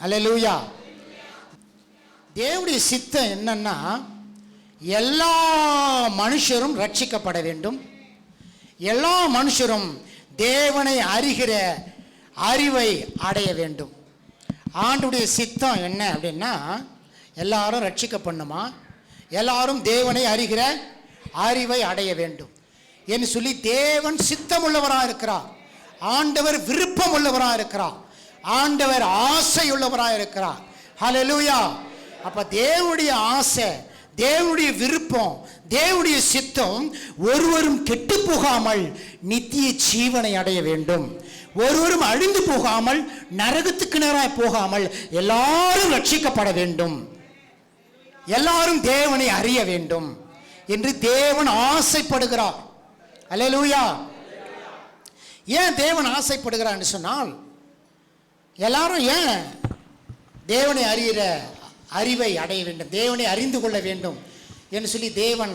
அல்லேலூயா. தேவனுடைய சித்தம் என்னன்னா, எல்லா மனுஷரும் ரட்சிக்கப்பட வேண்டும், எல்லா மனுஷரும் தேவனை அறிகிற அறிவை அடைய வேண்டும். ஆண்டுடைய சித்தம் என்ன அப்படின்னா, எல்லாரும் ரட்சிக்கப்படணுமா, எல்லாரும் தேவனை அறிகிற அறிவை அடைய வேண்டும் என்று சொல்லி தேவன் சித்தம் உள்ளவராக இருக்கிறார். ஆண்டவர் விருப்பம் உள்ளவராக இருக்கிறார். ஆண்டவர் ஆசை உள்ளவராக இருக்கிறார். ஹல்லேலூயா. அப்ப தேவனுடைய ஆசை, தேவனுடைய விருப்பம், தேவனுடைய சித்தம் ஒருவரும் கெட்டு போகாமல் நித்திய ஜீவனை அடைய வேண்டும், ஒருவரும் அழிந்து போகாமல் நரகத்துக்கு நேராக போகாமல் எல்லாரும் ரட்சிக்கப்பட வேண்டும், எல்லாரும் தேவனை அறிய வேண்டும் என்று தேவன் ஆசைப்படுகிறார். அல்லேலூயா. ஏன் தேவன் ஆசைப்படுகிறார் என்று சொன்னால், எல்லாரும் ஏன் தேவனை அறிகிற அறிவை அடைய வேண்டும், தேவனை அறிந்து கொள்ள வேண்டும் என்று சொல்லி தேவன்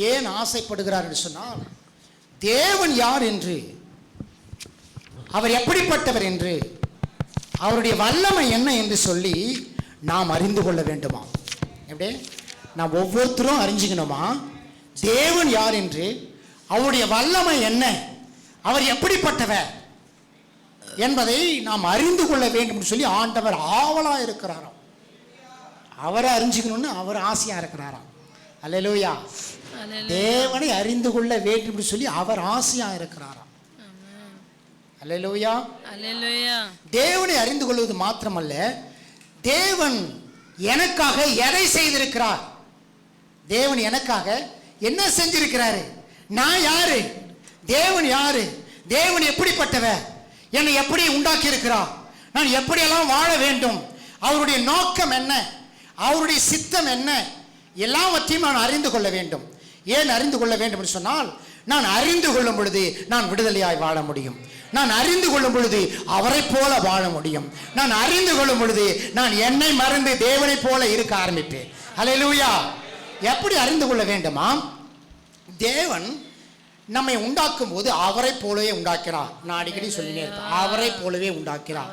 ஏன் ஆசைப்படுகிறார் என்று சொன்னால், தேவன் யார் என்று, அவர் எப்படிப்பட்டவர் என்று, அவருடைய வல்லமை என்ன என்று சொல்லி நாம் அறிந்து கொள்ள வேண்டுமா? எப்படி நாம் ஒவ்வொருத்தரும் அறிஞ்சுக்கணுமா? தேவன் யார் என்று, அவருடைய வல்லமை என்ன, அவர் எப்படிப்பட்டவர் என்பதை நாம் அறிந்து கொள்ள வேண்டும் என்று சொல்லி ஆண்டவர் ஆவலாக இருக்கிறாராம். அவரை அறிஞ்சுக்கணும்னு அவர் ஆசையாக இருக்கிறாராம். அல்லேலூயா. தேவனை அறிந்து கொள்ள வேண்டும் என்று சொல்லி அவர் ஆசையாக இருக்கிறாராம். அல்லேலூயா. தேவனை அறிந்து கொள்வது மாத்திரமல்ல, தேவன் எனக்காக எதை செய்திருக்கிறார், தேவன் எனக்காக என்ன செஞ்சிருக்கிறாரு, நான் யாரு, தேவன் யாரு, தேவன் எப்படிப்பட்டவர், என்னை எப்படி உண்டாக்கி இருக்கிறார், நான் எப்படியெல்லாம் வாழ வேண்டும், அவருடைய நோக்கம் என்ன, அவருடைய சித்தம் என்ன, எல்லாவற்றையும் நான் அறிந்து கொள்ள வேண்டும். ஏன் அறிந்து கொள்ள வேண்டும் என்று சொன்னால், நான் அறிந்து கொள்ளும் பொழுது நான் விடுதலையாய் வாழ முடியும், நான் அறிந்து கொள்ளும் பொழுது அவரை போல வாழ முடியும், நான் அறிந்து கொள்ளும் பொழுது நான் என்னை மறந்து தேவனை போல இருக்க ஆரம்பிப்பேன். அல்லேலூயா. எப்படி அறிந்து கொள்ள வேண்டுமா? தேவன் நம்மை உண்டாக்கும் போது அவரை போலவே உண்டாக்கினார். நான் அடிக்கடி சொல்லினே இருப்பேன், அவரை போலவே உண்டாக்கினார்.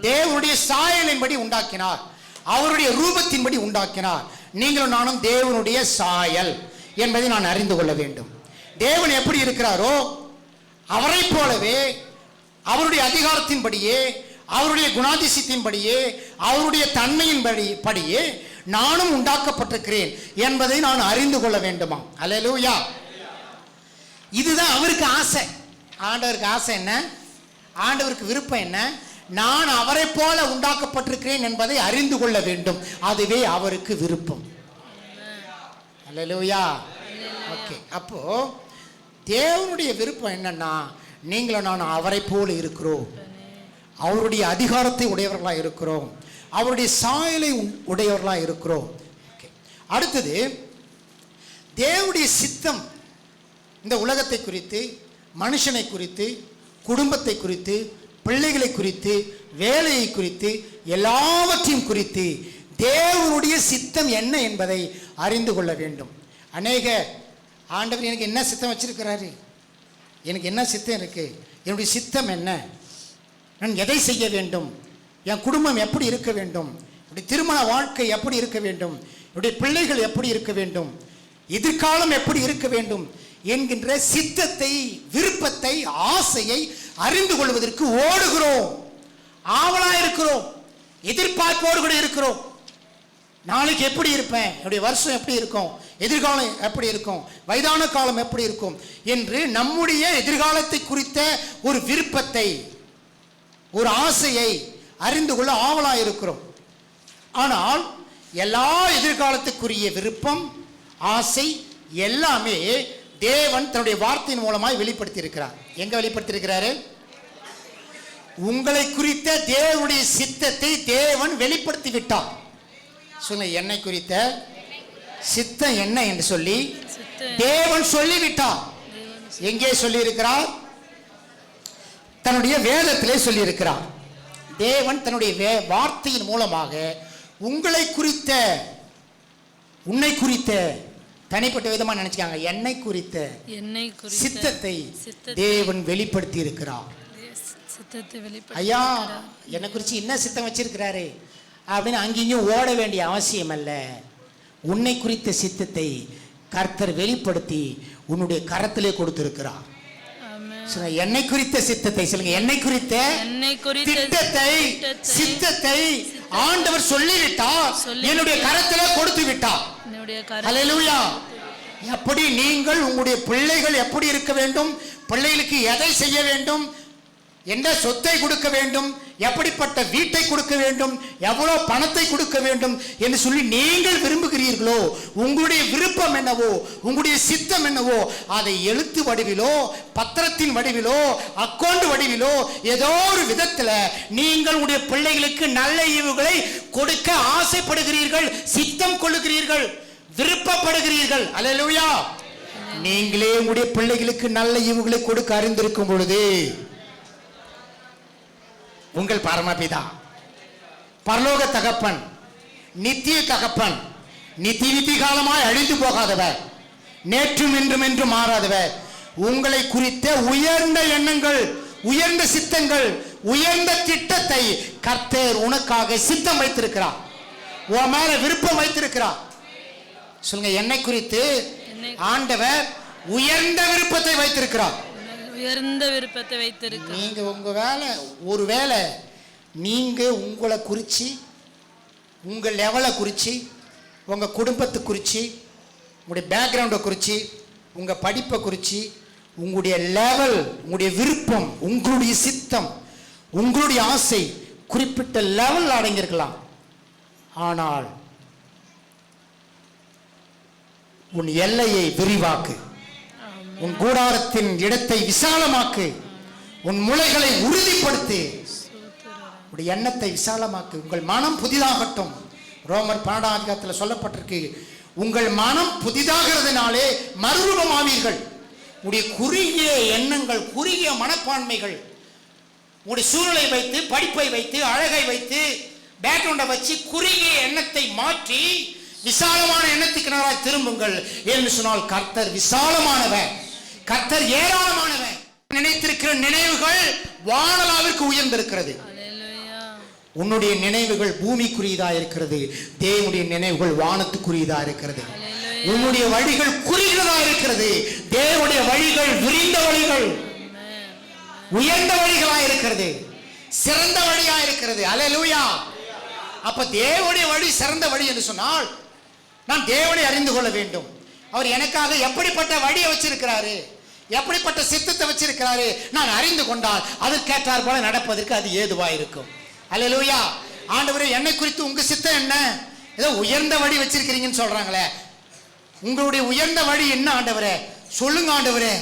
தேவனுடைய சாயலின்படி உண்டாக்கினார், அவருடைய ரூபத்தின்படி உண்டாக்கினார். நீங்களும் நானும் தேவனுடைய சாயல் என்பதை நான் அறிந்து கொள்ள வேண்டும். தேவன் எப்படி இருக்கிறாரோ அவரை போலவே, அவருடைய அதிகாரத்தின்படியே, அவருடைய குணாதிசயத்தின்படியே, அவருடைய தன்மையின்படியே நானும் உண்டாக்கப்பட்டிருக்கிறேன் என்பதை நான் அறிந்து கொள்ள வேண்டுமா? அல்லேலூயா. இதுதான் அவருக்கு ஆசை. ஆண்டவருக்கு ஆசை என்ன, ஆண்டவருக்கு விருப்பம் என்ன, நான் அவரை போல உண்டாக்கப்பட்டிருக்கிறேன் என்பதை அறிந்து கொள்ள வேண்டும். அதுவே அவருக்கு விருப்பம். அல்லேலூயா. ஓகே. அப்போ தேவனுடைய விருப்பம் என்னன்னா, நீங்களும் நான் அவரை போல இருக்கிறோம், அவருடைய அதிகாரத்தை உடையவர்களாக இருக்கிறோம், அவருடைய சாயலை உடையவர்களாக இருக்கிறோம். அடுத்தது, தேவனுடைய சித்தம் இந்த உலகத்தை குறித்து, மனுஷனை குறித்து, குடும்பத்தை குறித்து, பிள்ளைகளை குறித்து, வேலையை குறித்து, எல்லாவற்றையும் குறித்து தேவனுடைய சித்தம் என்ன என்பதை அறிந்து கொள்ள வேண்டும். அநேக ஆண்டவர் எனக்கு என்ன சித்தம் வச்சிருக்கிறாரு, எனக்கு என்ன சித்தம் இருக்கு, என்னுடைய சித்தம் என்ன, நான் எதை செய்ய வேண்டும், என் குடும்பம் எப்படி இருக்க வேண்டும், என்னுடைய திருமண வாழ்க்கை எப்படி இருக்க வேண்டும், என்னுடைய பிள்ளைகள் எப்படி இருக்க வேண்டும், எதிர்காலம் எப்படி இருக்க வேண்டும் என்கின்ற சித்தத்தை, விருப்பத்தை, ஆசையை அறிந்து கொள்வதற்கு ஓடுகிறோம், ஆவலாக இருக்கிறோம், எதிர்பார்ப்போடு கூட இருக்கிறோம். நாளைக்கு எப்படி இருப்பேன், என்னுடைய வருஷம் எப்படி இருக்கும், எதிர்காலம் எப்படி இருக்கும், வயதான காலம் எப்படி இருக்கும் என்று நம்முடைய எதிர்காலத்தை குறித்த ஒரு விருப்பத்தை, ஒரு ஆசையை அறிந்து கொள்ள ஆவலாக இருக்கிறோம். ஆனால் எல்லா எதிர்காலத்துக்குரிய விருப்பம், ஆசை எல்லாமே தேவன் தன்னுடைய வார்த்தையின் மூலமாய் வெளிப்படுத்தி இருக்கிறார். எங்க வெளிப்படுத்தி இருக்கிறாரு? உங்களை குறித்த தேவனுடைய சித்தத்தை தேவன் வெளிப்படுத்தி விட்டார். சொல்லுங்க, என்னை குறித்த சித்தம் என்ன என்று சொல்லி தேவன் சொல்லிவிட்டார். எங்கே சொல்லி இருக்கிறார்? தன்னுடைய வேதத்திலே சொல்லி இருக்கிறார். தேவன் தன்னுடைய வார்த்தையின் மூலமாக உங்களை குறித்த, உன்னை குறித்த, தனிப்பட்ட விதமா நினைச்சாங்க, என்னை குறித்த சித்தத்தை தேவன் வெளிப்படுத்தி இருக்கிறார். ஐயா, என்னை குறித்து என்ன சித்தம் வச்சிருக்கிறாரு, அப்படின்னு அங்கேயும் ஓட வேண்டிய அவசியம் அல்ல. உன்னை குறித்த சித்தத்தை கர்த்தர் வெளிப்படுத்தி உன்னுடைய கரத்திலே கொடுத்திருக்கிறார். என்னை குறித்த சித்தத்தை சொல்லுங்க. என்னை குறித்த திட்டத்தை சித்தத்தை ஆண்டவர் சொல்லிவிட்டார், என்னுடைய கரத்திலே கொடுத்து விட்டார். ஹல்லேலூயா. எப்படி நீங்கள் உங்களுடைய பிள்ளைகள் எப்படி இருக்க வேண்டும், பிள்ளைகளுக்கு எதை செய்ய வேண்டும், எந்த சொத்தை கொடுக்க வேண்டும், எப்படிப்பட்ட வீட்டை கொடுக்க வேண்டும், எவ்வளவு பணத்தை கொடுக்க வேண்டும் என்று சொல்லி நீங்கள் விரும்புகிறீர்களோ, உங்களுடைய விருப்பம் என்னவோ, உங்களுடைய சித்தம் என்னவோ, அதை எழுத்து வடிவிலோ பத்திரத்தின் வடிவிலோ அக்கௌண்ட் வடிவிலோ ஏதோ ஒரு விதத்தில் நீங்கள் உங்களுடைய பிள்ளைகளுக்கு நல்ல ஈவுகளை கொடுக்க ஆசைப்படுகிறீர்கள், சித்தம் கொள்ளுகிறீர்கள், விருப்பப்படுகிறீர்கள். அல்லேலூயா. நீங்களே உங்களுடைய பிள்ளைகளுக்கு நல்ல ஈவுகளை கொடுக்க அறிந்திருக்கும் பொழுது உங்கள் பரமபிதா பரலோக தகப்பன், நித்திய தகப்பன், நித்தி காலமாய் அழிந்து போகாதவர், நேற்றும் இன்றும் என்று மாறாதவர், உங்களை குறித்த உயர்ந்த எண்ணங்கள், உயர்ந்த சித்தங்கள், உயர்ந்த திட்டத்தை கர்த்தர் உனக்காக சித்தம் வைத்திருக்கிறார், உன் மேல விருப்பம் வைத்திருக்கிறார். சொல்லுங்க. என்னை குறித்து ஆண்டவர் உயர்ந்த விருப்பத்தை வைத்திருக்கிறார். உயர்ந்த விருப்பத்தை வைத்திருக்கிறார். நீங்க உங்க வேலை, ஒருவேளை நீங்க உங்களை குறிச்சு, உங்க லெவலை குறிச்சு, உங்க குடும்பத்தை குறிச்சு, உங்களுடைய பேக்ரவுண்டை குறிச்சு, உங்க படிப்பை குறிச்சு, உங்களுடைய லெவல், உங்களுடைய விருப்பம், உங்களுடைய சித்தம், உங்களுடைய ஆசை குறிப்பிட்ட லெவல் அடங்கியிருக்கலாம். ஆனால் உன் எல்லையை விரிவாக்கு, உன் கூடாரத்தின் இடத்தை விசாலமாக்கு, உன் முளைகளை உறுதிப்படுத்து, உடைய எண்ணத்தை விசாலமாக்கு, உங்கள் மனம் புதிதாகட்டும். ரோமர் 12ஆம் அதிகாரத்தில் சொல்லப்பட்டிருக்கு, உங்கள் மனம் புதிதாகிறதுனாலே மறுரூபமாவீர்கள். உடைய குறுகிய எண்ணங்கள், குறுகிய மனப்பான்மைகள், உடைய சூழலை வைத்து, படிப்பை வைத்து, அழகை வைத்து, பேக்ரவுண்டை வச்சு குறுகிய எண்ணத்தை மாற்றி விசாலமான எண்ணத்துக்கு நேராக திரும்புங்கள் என்று சொன்னால் கர்த்தர் விசாலமானவர், கர்த்தர் ஏராளமானவர். நினைத்திருக்கிற நினைவுகள் வானளாவிற்கு உயர்ந்திருக்கிறது. உன்னுடைய நினைவுகள் பூமிக்குரியதா இருக்கிறது, தேவனுடைய நினைவுகள் வானத்துக்குரியதா இருக்கிறது. உன்னுடைய வழிகள் குறுகியதா இருக்கிறது, தேவனுடைய வழிகள் விரிந்த வழிகள், உயர்ந்த வழிகளா இருக்கிறது, சிறந்த வழியா இருக்கிறது. அல்லேலூயா. அப்ப தேவனுடைய வழி சிறந்த வழி என்று சொன்னால் நான் தேவனை அறிந்து கொள்ள வேண்டும். அவர் எனக்காக எப்படிப்பட்ட வழியை வச்சிருக்கிறாரு, எப்படிப்பட்ட சித்தத்தை வச்சிருக்கிறாரு, நான் அறிந்து கொண்டால் அதற்கேற்றார் போல நடப்பதற்கு அது ஏதுவா இருக்கும். அல்லேலூயா. ஆண்டவரே, என்னை குறித்து உங்க சித்தம் என்ன? ஏதோ உயர்ந்த வழி வச்சிருக்கிறீங்கன்னு சொல்றாங்களே, உங்களுடைய உயர்ந்த வழி என்ன ஆண்டவரே, சொல்லுங்க ஆண்டவரே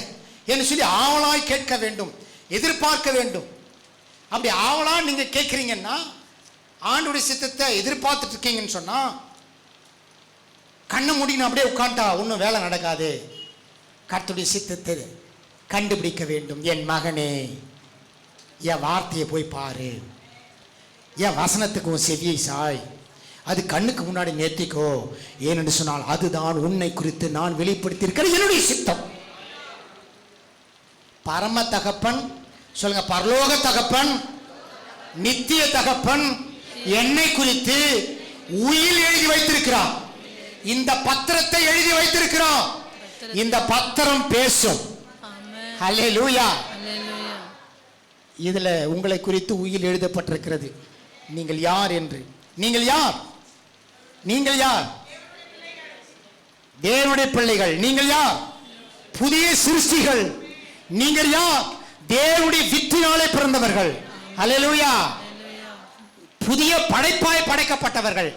என்று சொல்லி ஆவலாய் கேட்க வேண்டும், எதிர்பார்க்க வேண்டும். அப்படி ஆவலா நீங்க கேட்கிறீங்கன்னா, ஆண்டவருடைய சித்தத்தை எதிர்பார்த்துட்டு இருக்கீங்கன்னு சொன்னா, கண்ணை மூடின்னு அப்படியே உட்காண்டா ஒன்றும் வேலை நடக்காது. கர்த்தருடைய சித்தத்தை கண்டுபிடிக்க வேண்டும். என் மகனே, என் வார்த்தையை போய் பாரு, என் வசனத்துக்கு உன் செவியை சாய், அது கண்ணுக்கு முன்னாடி நேர்த்திக்கோ. ஏனென்று சொன்னால் அதுதான் உன்னை குறித்து நான் வெளிப்படுத்தியிருக்கிற என்னுடைய சித்தம். பரம தகப்பன் சொல்லுங்க, பரலோக தகப்பன், நித்திய தகப்பன் என்னை குறித்து உயில் எழுதி வைத்திருக்கிறார். இந்த பத்திரத்தை எழுதி வைத்திருக்கிறார். இந்த பத்திரம் பேசும். அல்லேலூயா. இதுல உங்களை குறித்து உயில் எழுதப்பட்டிருக்கிறது. நீங்கள் யார் என்று. நீங்கள் யார்? நீங்கள் யார்? தேவனுடைய பிள்ளைகள். நீங்கள் யார்? புதிய சிருஷ்டிகள். நீங்கள் யார்? தேவனுடைய வித்தினாலே பிறந்தவர்கள். அல்லேலூயா. புதிய படைப்பாய் படைக்கப்பட்டவர்கள்.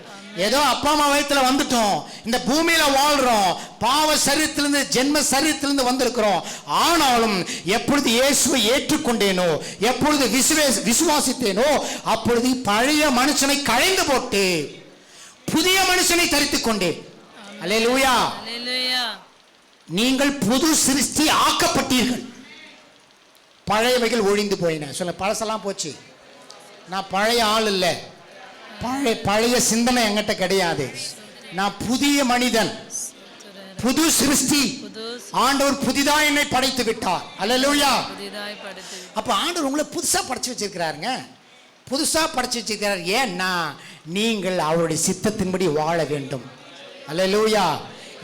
ஏதோ அப்பா அம்மா வயிற்றுல வந்துட்டோம், இந்த பூமியில வாழ்றோம், பாவ சரீரத்திலிருந்து ஜென்ம சரீரத்திலிருந்து வந்திருக்கிறோம். ஆனாலும் எப்பொழுது இயேசுவை ஏற்றுக்கொண்டேனோ, எப்பொழுது விசுவாசித்தேனோ, அப்பொழுது பழைய மனுஷனை களைந்து போட்டு புதிய மனுஷனை தரித்துக் கொண்டேன். அல்லேலூயா. நீங்கள் புது சிருஷ்டி ஆக்கப்பட்டீர்கள். பழையவைகள் ஒழிந்து போயின. சொல்ல, பழசெல்லாம் போச்சு. நான் பழைய ஆள் இல்லை, பழைய சிந்தனை என்கிட்ட கிடையாது. நான் புதிய மனிதன், புது சிருஷ்டி. ஆண்டவர் புதிதா என்னை படைத்து விட்டார். அல்லேலூயா. அப்ப ஆண்டவர் உங்களை புதுசா படைச்சு வச்சிருக்கிறாருங்க. புதுசாக படைச்சு வச்சிருக்கிறார். ஏன்னா நீங்கள் அவருடைய சித்தத்தின்படி வாழ வேண்டும். அல்லேலூயா.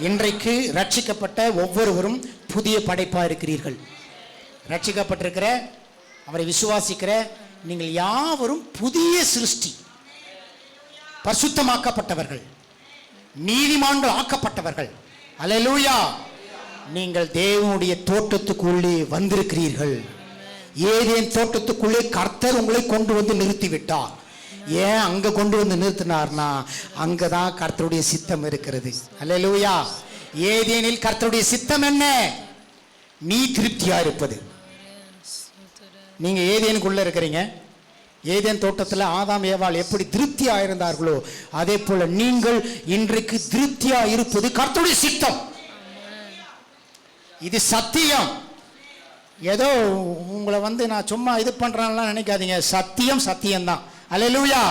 இன்றைக்கு ரட்சிக்கப்பட்ட ஒவ்வொருவரும் புதிய படைப்பாக இருக்கிறீர்கள். ரட்சிக்கப்பட்டிருக்கிற, அவரை விசுவாசிக்கிற நீங்கள் யாவரும் புதிய சிருஷ்டி, பரிசுத்தமாக்கப்பட்டவர்கள், நீதிமான்கள் ஆக்கப்பட்டவர்கள். அல்லேலூயா. நீங்கள் தேவனுடைய தோட்டத்துக்குள்ளே வந்திருக்கிறீர்கள். ஏதேன் தோட்டத்துக்குள்ளே கர்த்தர் உங்களை கொண்டு வந்து நிறுத்திவிட்டார். ஏன் அங்க கொண்டு வந்து நிறுத்தினார்னா அங்கதான் கர்த்தருடைய சித்தம் இருக்கிறது. அல்லேலூயா. ஏதேனில் கர்த்தருடைய சித்தம் என்ன? நீ திருப்தியா இருப்பது. நீங்க ஏதேனுக்குள்ள இருக்கிறீங்க. ஏதேன் தோட்டத்தில் ஆதாம் ஏவாள் எப்படி திருப்தியா இருந்தார்களோ அதே போல நீங்கள் இன்றைக்கு திருப்தியா இருப்பது கர்த்தருடைய சித்தம். இது சத்தியம். ஏதோ உங்களை நான் சும்மா இது பண்றேன்லாம் நினைக்காதீங்க. சத்தியம் சத்தியம்தான். அல்லேலூயா.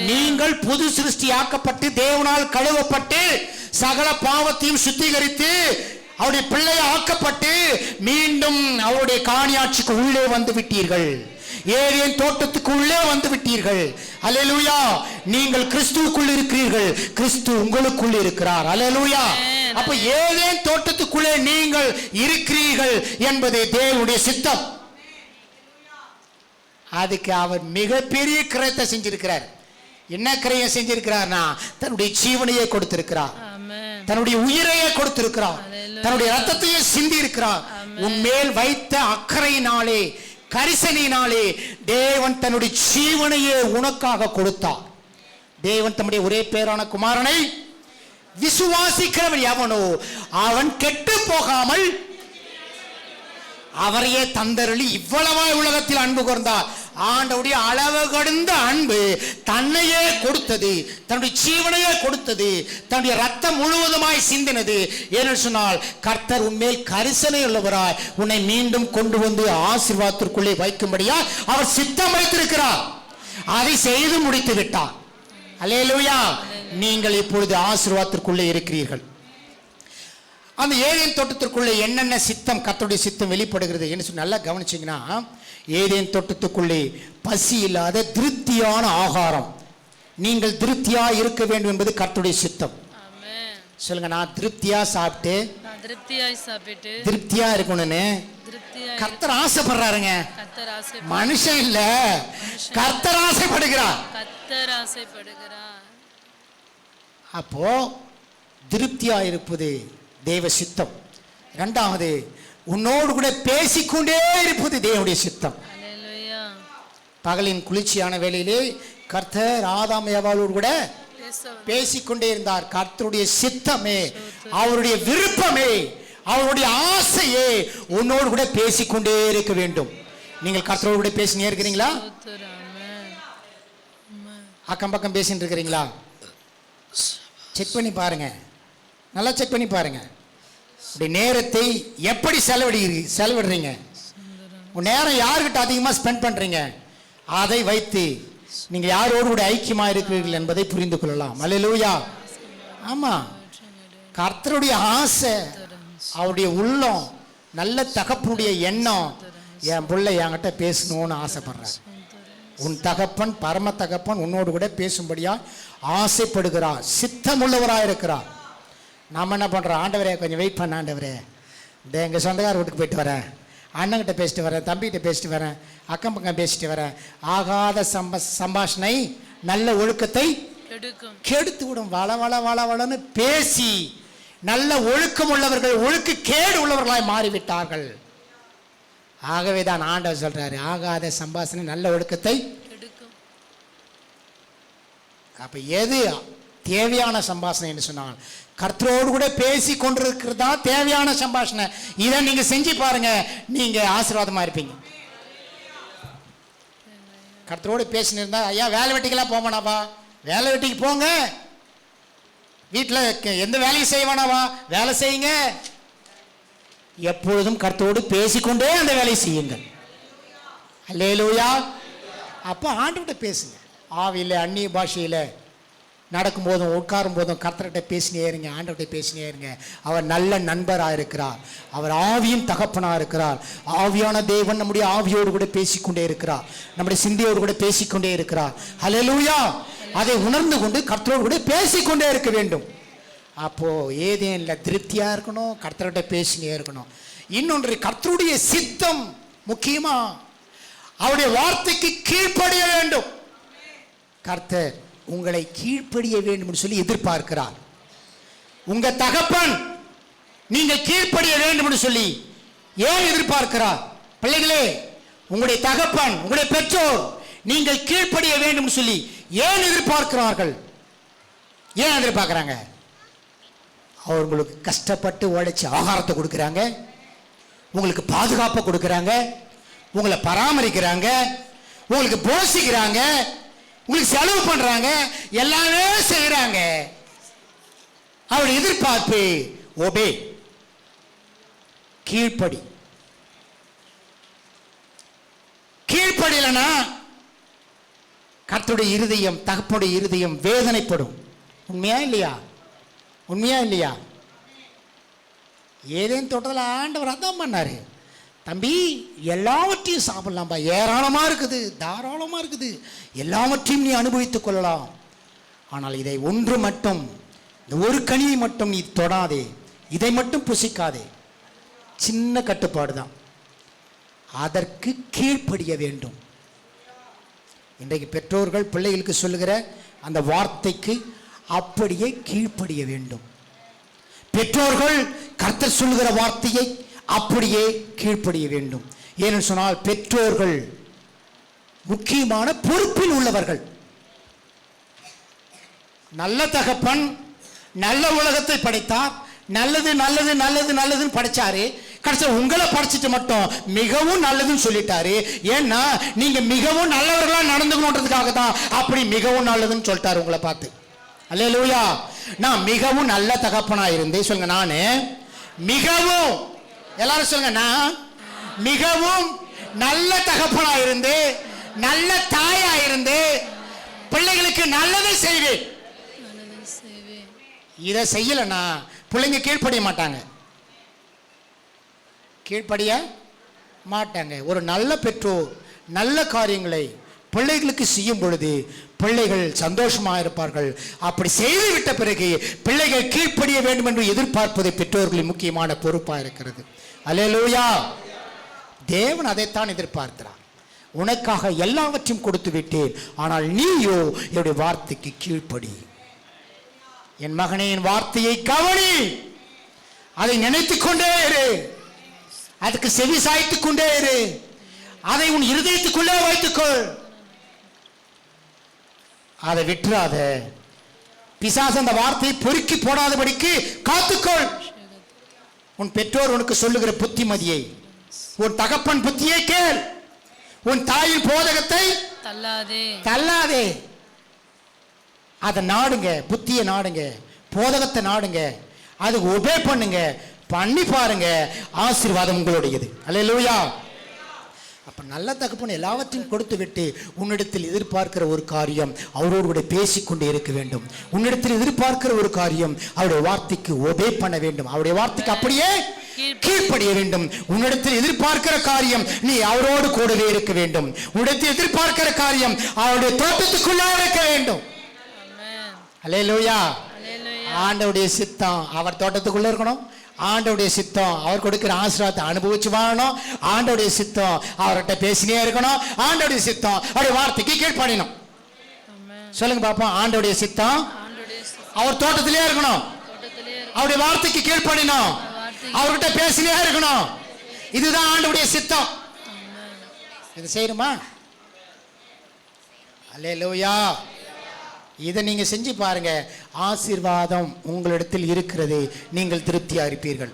நீங்கள் புது சிருஷ்டியாக்கப்பட்டு தேவனால் கழுவப்பட்டு சகல பாவத்தையும் சுத்திகரித்து அவருடைய பிள்ளையை ஆக்கப்பட்டு மீண்டும் அவருடைய காணியாட்சிக்கு உள்ளே வந்து விட்டீர்கள். ஏதேன் தோட்டத்துக்கு உள்ளே வந்து விட்டீர்கள். அல்லேலூயா. நீங்கள் கிறிஸ்துவுக்குள் இருக்கிறீர்கள், கிறிஸ்து உங்களுக்குள் இருக்கிறார். அல்லேலூயா. அப்ப ஏதேன் தோட்டத்துக்குள்ளே நீங்கள் இருக்கிறீர்கள் என்பது தேவனுடைய சித்தம். அதுக்கு அவர் மிகப்பெரிய கிரயத்தை செஞ்சிருக்கிறார். என்ன கிரயம் செஞ்சிருக்கிறார்னா தன்னுடைய ஜீவனையே கொடுத்திருக்கிறார், தன்னுடைய உயிரையே கொடுத்திருக்கிறார், தன்னுடைய ரத்தத்தையே சிந்தி இருக்கிறார். உன்மேல் வைத்த அக்கறையினாலே கரிசனையினாலே தேவன் தன்னுடைய ஜீவனையே உனக்காக கொடுத்தார். தேவன் தம்முடைய ஒரே பேரான குமாரனை விசுவாசிக்கிறவன் எவனோ அவன் கெட்டு போகாமல் அவரையே தந்தருளி இவ்வளவாய் உலகத்தில் அன்பு கூர்ந்தார். ஆண்டவருடைய அளவு கடந்த அன்பு தன்னையே கொடுத்தது, தன்னுடைய ஜீவனையே கொடுத்தது, தன்னுடைய ரத்தம் முழுவதுமாய் சிந்தினது. ஏன்னு சொன்னால் கர்த்தர் உன்மேல் கரிசனை உள்ளவராய் உன்னை மீண்டும் கொண்டு வந்து ஆசீர்வாதத்திற்குள்ளே வைக்கும்படியா அவர் சித்தம் வைத்திருக்கிறார். அதை செய்து முடித்து விட்டார். அல்லேலூயா. நீங்கள் இப்பொழுது ஆசீர்வாதத்திற்குள்ளே இருக்கிறீர்கள். அந்த ஏதேன் தோட்டத்திற்குள்ளே என்னென்ன சித்தம், கர்த்தருடைய சித்தம் வெளிப்படுகிறது என்று சொல்லி நல்லா கவனிச்சிங்கன்னா, ஏதேன் தோட்டத்துக்குள்ளே பசி இல்லாத திருப்தியான ஆகாரம், நீங்கள் திருப்தியா இருக்க வேண்டும் என்பது கர்த்தருடைய சித்தம். சொல்லுங்க, நான் திருப்தியா சாப்பிட்டு திருப்தியா இருக்கணும்னு கர்த்தர் ஆசைப்படுறாருங்க. மனுஷன் இல்ல, கர்த்தர் ஆசைப்படுகிறார். அப்போ திருப்தியா இருப்பது தேவ சித்தம். இரண்டாவது, உன்னோடு கூட பேசிக்கொண்டே இருப்பது தேவனுடைய சித்தம். பகலின் குளிர்ச்சியான வேளையிலே கர்த்தர் ஆதாம் ஏவாளோடு கூட பேசிக்கொண்டே இருந்தார். கர்த்தருடைய சித்தமே, அவருடைய விருப்பமே, அவருடைய ஆசையே உன்னோடு கூட பேசிக்கொண்டே இருக்க வேண்டும். நீங்கள் கர்த்தரோடு கூட பேசினே இருக்கிறீங்களா? அக்கம் பக்கம் பேசிட்டு இருக்கிறீங்களா? செக் பண்ணி பாருங்க, நல்லா செக் பண்ணி பாருங்க. நேரத்தை எப்படி செலவிடுறீங்க? உன் நேரம் யாருக்கிட்ட அதிகமாக ஸ்பெண்ட் பண்றீங்க? அதை வைத்து நீங்க யாரோடு கூட ஐக்கியமா இருக்கிறீர்கள் என்பதை புரிந்து கொள்ளலாம். அல்லேலூயா. ஆமா, கர்த்தருடைய ஆசை, அவருடைய உள்ளம், நல்ல தகப்பனுடைய எண்ணம், என் பிள்ளை என்கிட்ட பேசணும்னு ஆசைப்படுறார். உன் தகப்பன், பரம தகப்பன் உன்னோடு கூட பேசும்படியா ஆசைப்படுகிறார், சித்தமுள்ளவராக இருக்கிறார். நம்ம என்ன பண்ணுறோம்? ஆண்டவரே கொஞ்சம் வெயிட் பண்ண, ஆண்டவரே இந்த எங்கள் சொந்தக்கார வீட்டுக்கு போயிட்டு வரேன், அண்ணங்கிட்ட பேசிட்டு வரேன், தம்பிகிட்ட பேசிட்டு வரேன், அக்கம் பக்கம் பேசிட்டு வரேன். ஆகாத சம்பாஷணை நல்ல ஒழுக்கத்தை கெடுத்து விடும். வள வள வள வளன்னு பேசி நல்ல ஒழுக்கம் உள்ளவர்கள் ஒழுக்க கேடு உள்ளவர்களாய் மாறிவிட்டார்கள். ஆகவே தான் ஆண்டவர் சொல்றாரு, ஆகாத சம்பாஷணை நல்ல ஒழுக்கத்தை. அப்ப எது தேவையான சம்பாஷணை என்று சொன்னால் கர்த்தரோடு கூட பேசி கொண்டிருக்கிறது தான் தேவையான சம்பாஷணை. இதை நீங்க செஞ்சு பாருங்க, நீங்க ஆசீர்வாதமா இருப்பீங்க. கர்த்தரோடு பேசினு இருந்தா, ஐயா வேலை வெட்டிக்கெல்லாம் போக வேணாவா, வேலை வெட்டிக்கு போங்க, வீட்டில் எந்த வேலையும் செய்ய வேணாவா, வேலை செய்யுங்க. எப்பொழுதும் கர்த்தரோடு பேசிக்கொண்டே அந்த வேலையை செய்யுங்கள். அல்லேலூயா. அப்போ ஆண்டவர்கிட்ட பேசுங்க, ஆவியில், அந்நிய பாஷையில், நடக்கும்போதும் உட்காரும் போதும் கர்த்தர்கிட்ட பேசினே இருங்க, ஆண்டவர்கிட்ட பேசினே இருங்க. அவர் நல்ல நண்பராக இருக்கிறார். அவர் ஆவியின் தகப்பனாக இருக்கிறார். ஆவியான தேவன் நம்முடைய ஆவியோடு கூட பேசிக்கொண்டே இருக்கிறார். நம்முடைய சிந்தையோடு கூட பேசிக்கொண்டே இருக்கிறார். ஹல்லேலூயா. அதை உணர்ந்து கொண்டு கர்த்தரோடு கூட பேசிக்கொண்டே இருக்க வேண்டும். அப்போது ஏதேன்ல திருப்தியாக இருக்கணும், கர்த்தர்கிட்ட பேசினே இருக்கணும். இன்னொன்று, கர்த்தருடைய சித்தம் முக்கியமாக அவருடைய வார்த்தைக்கு கீழ்ப்படிய வேண்டும். கர்த்தர் உங்களை கீழ்ப்படிய வேண்டும் சொல்லி எதிர்பார்க்கிறார். உங்க தகப்பன் நீங்கள் கீழ்ப்படிய வேண்டும் சொல்லி ஏன் எதிர்பார்க்கிறார்? பிள்ளைகளே, உங்களுடைய தகப்பன், உங்களுடைய பெற்றோர் நீங்கள் கீழ்ப்படிய வேண்டும் சொல்லி ஏன் எதிர்பார்க்கிறார்கள்? ஏன் எதிர்பார்க்கிறாங்க? அவங்களுக்கு கஷ்டப்பட்டு உழைச்சி ஆகாரத்தை கொடுக்குறாங்க, உங்களுக்கு பாதுகாப்பை கொடுக்குறாங்க, உங்களை பராமரிக்கிறாங்க, உங்களுக்கு போஷிக்கிறாங்க, உங்களுக்கு செலவு பண்றாங்க, எல்லாமே செய்யறாங்க. அவருடைய எதிர்பார்ப்பு ஒபே, கீழ்ப்படி. கீழ்ப்படியலனா கர்த்தருடைய இருதயம், தகப்பனுடைய இருதயம் வேதனைப்படும். உண்மையா இல்லையா? உண்மையா இல்லையா? ஏதேன் தோட்டத்தில் ஆண்டவர் அதான் பண்ணாரு. தம்பி, எல்லாவற்றையும் சாப்பிடலாம்பா, ஏராளமாக இருக்குது, தாராளமாக இருக்குது, எல்லாவற்றையும் நீ அனுபவித்துக் கொள்ளலாம். ஆனால் இதை ஒன்று மட்டும், இந்த ஒரு கனியை மட்டும் நீ தொடாதே, இதை மட்டும் புசிக்காதே. சின்ன கட்டுப்பாடு தான், அதற்கு கீழ்ப்படிய வேண்டும். இன்றைக்கு பெற்றோர்கள் பிள்ளைகளுக்கு சொல்லுகிற அந்த வார்த்தைக்கு அப்படியே கீழ்ப்படிய வேண்டும். பெற்றோர்கள் கர்த்தர் சொல்லுகிற வார்த்தையை அப்படியே கீழ்ப்படிய வேண்டும். ஏன்னு சொன்னால் பெற்றோர்கள் முக்கியமான பொறுப்பில் உள்ளவர்கள். நல்ல தகப்பன் நல்ல உலகத்தை படைத்தார், நல்லது நல்லது நல்லது நல்லதுன்னு படைச்சாரு. கடைசியில் உங்களை படைச்சிட்டு மட்டும் மிகவும் நல்லதுன்னு சொல்லிட்டாரு. ஏன்னா நீங்க மிகவும் நல்லவர்களா நடந்துக்கணுன்றதுக்காக தான் அப்படி மிகவும் நல்லதுன்னு சொல்லிட்டாரு உங்களை பார்த்து. அல்லேலூயா. நான் மிகவும் நல்ல தகப்பனா இருந்தே சொல்லுங்க, நானு மிகவும், எல்லாரும் சொல்லுங்க, நான் மிகவும் நல்ல தகப்பனா இருந்து நல்ல தாயா இருந்து பிள்ளைகளுக்கு நல்லதை செய்வேன். இதை செய்யலன்னா பிள்ளைங்க கீழ்ப்படிய மாட்டாங்க, கீழ்ப்படிய மாட்டாங்க. ஒரு நல்ல பெற்றோர் நல்ல காரியங்களை பிள்ளைகளுக்கு செய்யும் பொழுது பிள்ளைகள் சந்தோஷமாக இருப்பார்கள். அப்படி செய்து விட்ட பிறகு பிள்ளைகள் கீழ்ப்படிய வேண்டும் என்று எதிர்பார்ப்பது பெற்றோர்களின் முக்கியமான பொறுப்பாக இருக்கிறது. அல்லேலூயா. தேவன் அதைத்தான் எதிர்பார்க்கிறார். உனக்காக எல்லாவற்றையும் கொடுத்து விட்டேன், ஆனால் நீயோ என்னுடைய வார்த்தைக்கு கீழ்ப்படி. என் மகனே, என் வார்த்தையை கவனி, அதை நினைத்துக் கொண்டே இரு, அதுக்கு செவி சாய்த்துக் கொண்டே இரு, அதை உன் இருதயத்துக்குள்ளே வைத்துக்கொள், அதை விட்டுறாத. பிசாசு அந்த வார்த்தையை பொறுக்கி போடாதபடிக்கு காத்துக்கொள். உன் பெற்றோர் உனக்கு சொல்லுகிற புத்திமதியை, உன் தகப்பன் புத்தியை கேள், உன் தாயின் போதகத்தை தள்ளாதே. அதை நாடுங்க, புத்தியை நாடுங்க, போதகத்தை நாடுங்க, அதுக்கு ஒபே பண்ணுங்க, பண்ணி பாருங்க, ஆசீர்வாதம் உங்களுடையது. அல்லேலூயா. அப்ப நல்ல தகப்பன் எல்லாவற்றையும் கொடுத்து விட்டு உன்னிடத்தில் எதிர்பார்க்கிற ஒரு காரியம், அவரோடு கூட பேசிக்கொண்டே இருக்க வேண்டும். உன்னிடத்தில் எதிர்பார்க்கிற ஒரு காரியம், அவருடைய வார்த்தைக்கு ஒபே பண்ண வேண்டும், அவருடைய வார்த்தைக்கு அப்படியே கீழ்ப்படிய வேண்டும். உன்னிடத்தில் எதிர்பார்க்கிற காரியம், நீ அவரோடு கூடவே இருக்க வேண்டும். உன்னிடத்தில் எதிர்பார்க்கிற காரியம், அவருடைய தோட்டத்துக்குள்ளே இருக்க வேண்டும். அல்லேலூயா. ஆண்டவருடைய சித்தம் அவர் தோட்டத்துக்குள்ள இருக்கணும். ஆண்டவருடைய சித்தம் அவர் கொடுக்கிற ஆசீர்வாதத்தை அனுபவிச்சு வாழணும். ஆண்டவருடைய சித்தம் அவர்கிட்ட பேசினே இருக்கணும். ஆண்டவருடைய சித்தம் அவருடைய வார்த்தைக்கு கீழ்ப்படியணும். சொல்லுங்க பாப்போம். ஆண்டவருடைய சித்தம் அவர் தோட்டத்திலே இருக்கணும், அவருடைய வார்த்தைக்கு கீழ்ப்படியணும், அவர்கிட்ட பேசினே இருக்கணும். இதுதான் ஆண்டவருடைய சித்தம். இது செய்யணுமா? அல்லேலூயா. இதை நீங்க செஞ்சு பாருங்க, ஆசீர்வாதம் உங்களிடத்தில் இருக்கிறது, நீங்கள் திருப்தியா இருப்பீர்கள்.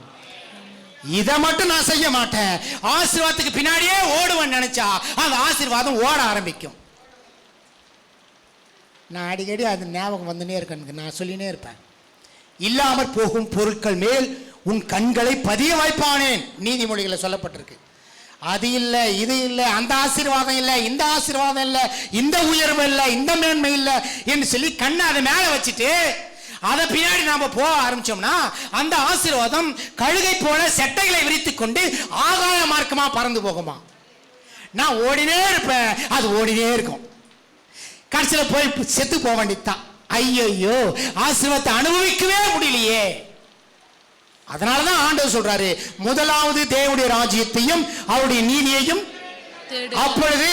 இதை மட்டும் நான் செய்ய மாட்டேன், ஆசீர்வாதத்துக்கு பின்னாடியே ஓடுவேன் நினைச்சா அந்த ஆசீர்வாதம் ஓட ஆரம்பிக்கும். நான் அடிக்கடி அது ஞாபகம் வந்துனே இருக்கேன், நான் சொல்லினே இருப்பேன். இல்லாமற் போகும் பொருட்கள் மேல் உன் கண்களை பதிய வைப்பானேன், நீதிமொழிகளை சொல்லப்பட்டிருக்கு. அது இல்லை, இது இல்லை, அந்த ஆசீர்வாதம் இல்லை, இந்த ஆசீர்வாதம் இல்லை, இந்த உயர்வு இல்லை, இந்த மேன்மை இல்லை என்று சொல்லி கண்ணை அதை மேலே வச்சுட்டு அதை பின்னாடி நாம போக ஆரம்பிச்சோம்னா அந்த ஆசீர்வாதம் கழுகை போல செட்டைகளை விரித்து கொண்டு ஆகாய மார்க்கமா பறந்து போகுமா. நான் ஓடினே இருப்பேன், அது ஓடினே இருக்கும். கடைசியில் போய் செத்து போக வேண்டியதுதான். ஐயோ, ஆசீர்வாதத்தை அனுபவிக்கவே முடியலையே. அதனாலதான் ஆண்டவர் சொல்றாரு, முதலாவது தேவனுடைய ராஜ்யத்தையும் அவருடைய நீதியையும், அப்பொழுது